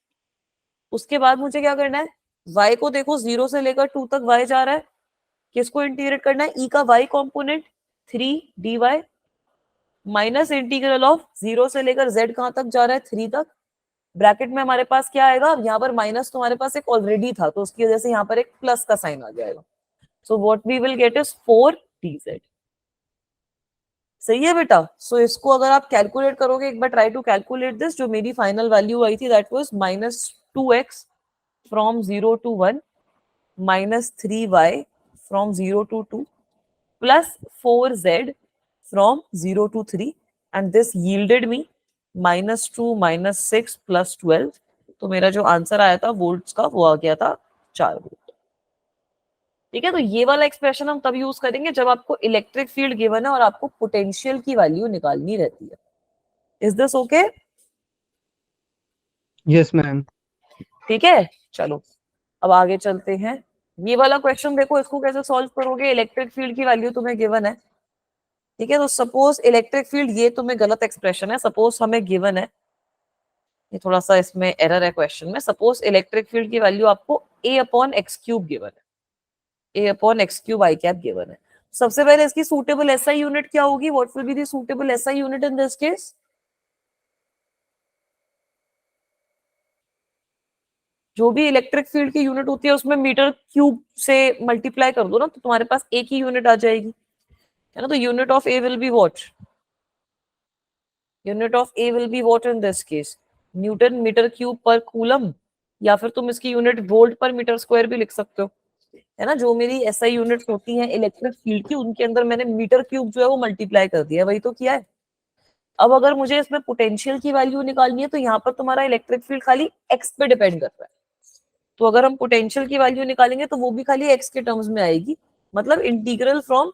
उसके बाद मुझे क्या करना है, y को देखो 0 से लेकर 2 तक y जा रहा है, किसको इंटीग्रेट करना है, e का y component 3 dy minus integral of 0 से लेकर z कहां तक जा रहा है 3 तक। ब्रैकेट में हमारे पास क्या आएगा, यहाँ पर माइनस तो हमारे पास एक ऑलरेडी था तो उसकी वजह से यहाँ पर एक प्लस का साइन आ जाएगा। So what we will get is 4dz। सही है बेटा। सो इसको अगर आप कैलकुलेट करोगे, एक बार ट्राई टू कैलकुलेट दिस, जो मेरी फाइनल वैल्यू आई थी that was -2x from 0 to 1 -3y from 0 to 2 plus 4z from 0 to 3 and this yielded me -2 -6 plus 12। तो मेरा जो आंसर आया था वोल्ट्स का वो आ गया था 4 वोल्ट। ठीक है, तो ये वाला एक्सप्रेशन हम तब यूज करेंगे जब आपको इलेक्ट्रिक फील्ड गिवन है और आपको पोटेंशियल की वैल्यू निकालनी रहती है। Is this okay? Yes ma'am. ठीक है, चलो अब आगे चलते हैं। ये वाला क्वेश्चन देखो, इसको कैसे सॉल्व करोगे, इलेक्ट्रिक फील्ड की वैल्यू तुम्हें गिवन है। ठीक है, तो सपोज इलेक्ट्रिक फील्ड, ये तुम्हें गलत एक्सप्रेशन है, सपोज हमें गिवन है, ये थोड़ा सा इसमें एरर है क्वेश्चन में। सपोज इलेक्ट्रिक फील्ड की वैल्यू आपको a/x³ गिवन है, a/x³ i कैप गिवन है। सबसे पहले इसकी सूटेबल एसआई यूनिट क्या होगी, what will be the suitable SI unit in this case? जो भी इलेक्ट्रिक फील्ड की यूनिट होती है उसमें मीटर क्यूब से मल्टीप्लाई कर दो ना, तो तुम्हारे पास एक ही यूनिट आ जाएगी, है ना। तो unit of A will be what, unit of A will be what in this case, newton metre cube per coulomb, या फिर तुम इसकी unit volt per metre square भी लिख सकते हो, है ना। जो मेरी एसआई यूनिट्स होती हैं इलेक्ट्रिक फील्ड की, उनके अंदर मैंने मीटर क्यूब जो है वो मल्टीप्लाई कर दिया, वही तो किया है। अब अगर मुझे इसमें पोटेंशियल की वैल्यू निकालनी है तो यहाँ पर तुम्हारा इलेक्ट्रिक फील्ड खाली एक्स पे डिपेंड कर रहा है, तो अगर हम पोटेंशियल की वैल्यू निकालेंगे तो वो भी खाली एक्स के टर्म्स में आएगी, मतलब इंटीग्रल फ्रॉम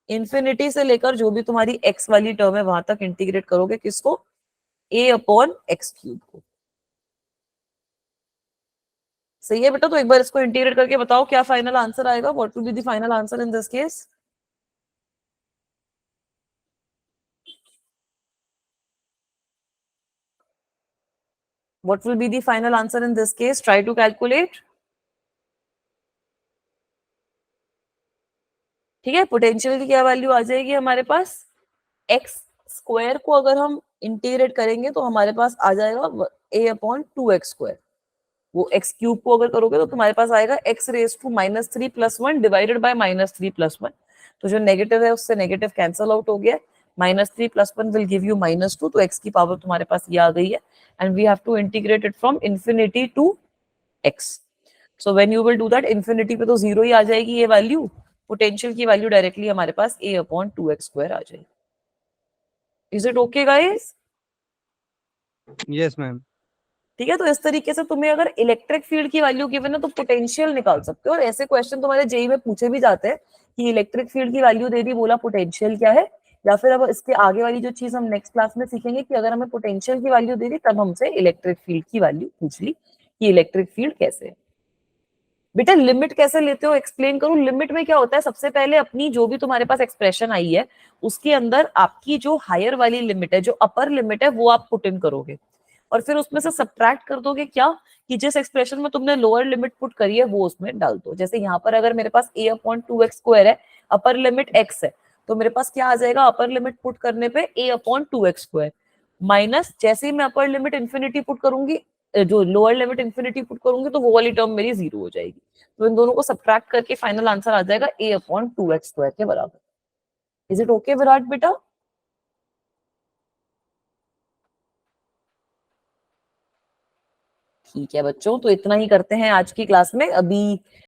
इंफिनिटी से लेकर जो भी तुम्हारी एक्स वाली टर्म है वहां तक इंटीग्रेट करोगे, किसको, a/x³ को। सही है बेटा, तो एक बार इसको इंटीग्रेट करके बताओ क्या फाइनल आंसर आएगा, what will be the final answer in this case? What will be the final answer in this case? Try to calculate. ठीक है, पोटेंशियल की क्या वैल्यू आ जाएगी हमारे पास, एक्स स्क्वायर को अगर हम इंटीग्रेट करेंगे तो हमारे पास आ जाएगा a/2x²। वो x³ को अगर करोगे तो तुम्हारे पास आएगा x⁻³ + 1 डिवाइडेड बाय -3 + 1। तो जो नेगेटिव है उससे नेगेटिव कैंसिल आउट हो गया, -3 + 1 विल गिव यू -2, तो x की पावर तुम्हारे पास ये आ गई है, and we have to integrate it from infinity to x। So when you will do that, infinity पे तो 0 ही आ जाएगी ये वैल्यू, पोटेंशियल की वैल्यू डायरेक्टली हमारे पास a/2x² आ जाएगी। Is it okay guys? Yes ma'am. ठीक है, तो इस तरीके से तुम्हें अगर इलेक्ट्रिक फील्ड की वैल्यू गिवन है तो पोटेंशियल निकाल सकते हो, और ऐसे क्वेश्चन तुम्हारे जेई में पूछे भी जाते हैं कि इलेक्ट्रिक फील्ड की वैल्यू दे दी, बोला पोटेंशियल क्या है, या फिर अब इसके आगे वाली जो चीज हम नेक्स्ट क्लास में सीखेंगे कि अगर हमें पोटेंशियल की वैल्यू दे दी तब हमसे इलेक्ट्रिक फील्ड की वैल्यू पूछ ली कि इलेक्ट्रिक फील्ड कैसे है। बेटा लिमिट कैसे लेते हो, एक्सप्लेन करो। लिमिट में क्या होता है, सबसे पहले अपनी जो भी तुम्हारे पास एक्सप्रेशन आई है उसके अंदर आपकी जो हायर वाली लिमिट है, जो अपर लिमिट है, वो आप पुट इन करोगे, और फिर उसमें से सब्ट्रैक्ट कर दोगे क्या, कि जिस एक्सप्रेशन में तुमने लोअर लिमिट पुट करी है वो उसमें डाल दो। जैसे यहाँ पर अगर मेरे पास a/2x² है, अपर लिमिट x है, तो मेरे पास क्या आ जाएगा, अपर लिमिट पुट करने पे a/2x² माइनस, जैसे ही मैं अपर लिमिट इंफिनिटी पुट करूंगी, जो लोअर लिमिट इंफिनिटी पुट करूंगी, तो वो वाली टर्म मेरी 0 हो जाएगी। तो इन दोनों को सब्ट्रैक्ट करके फाइनल आंसर आ जाएगा a/2x² के बराबर। इज इट ओके विराट बेटा? ठीक है बच्चों, तो इतना ही करते हैं आज की क्लास में। अभी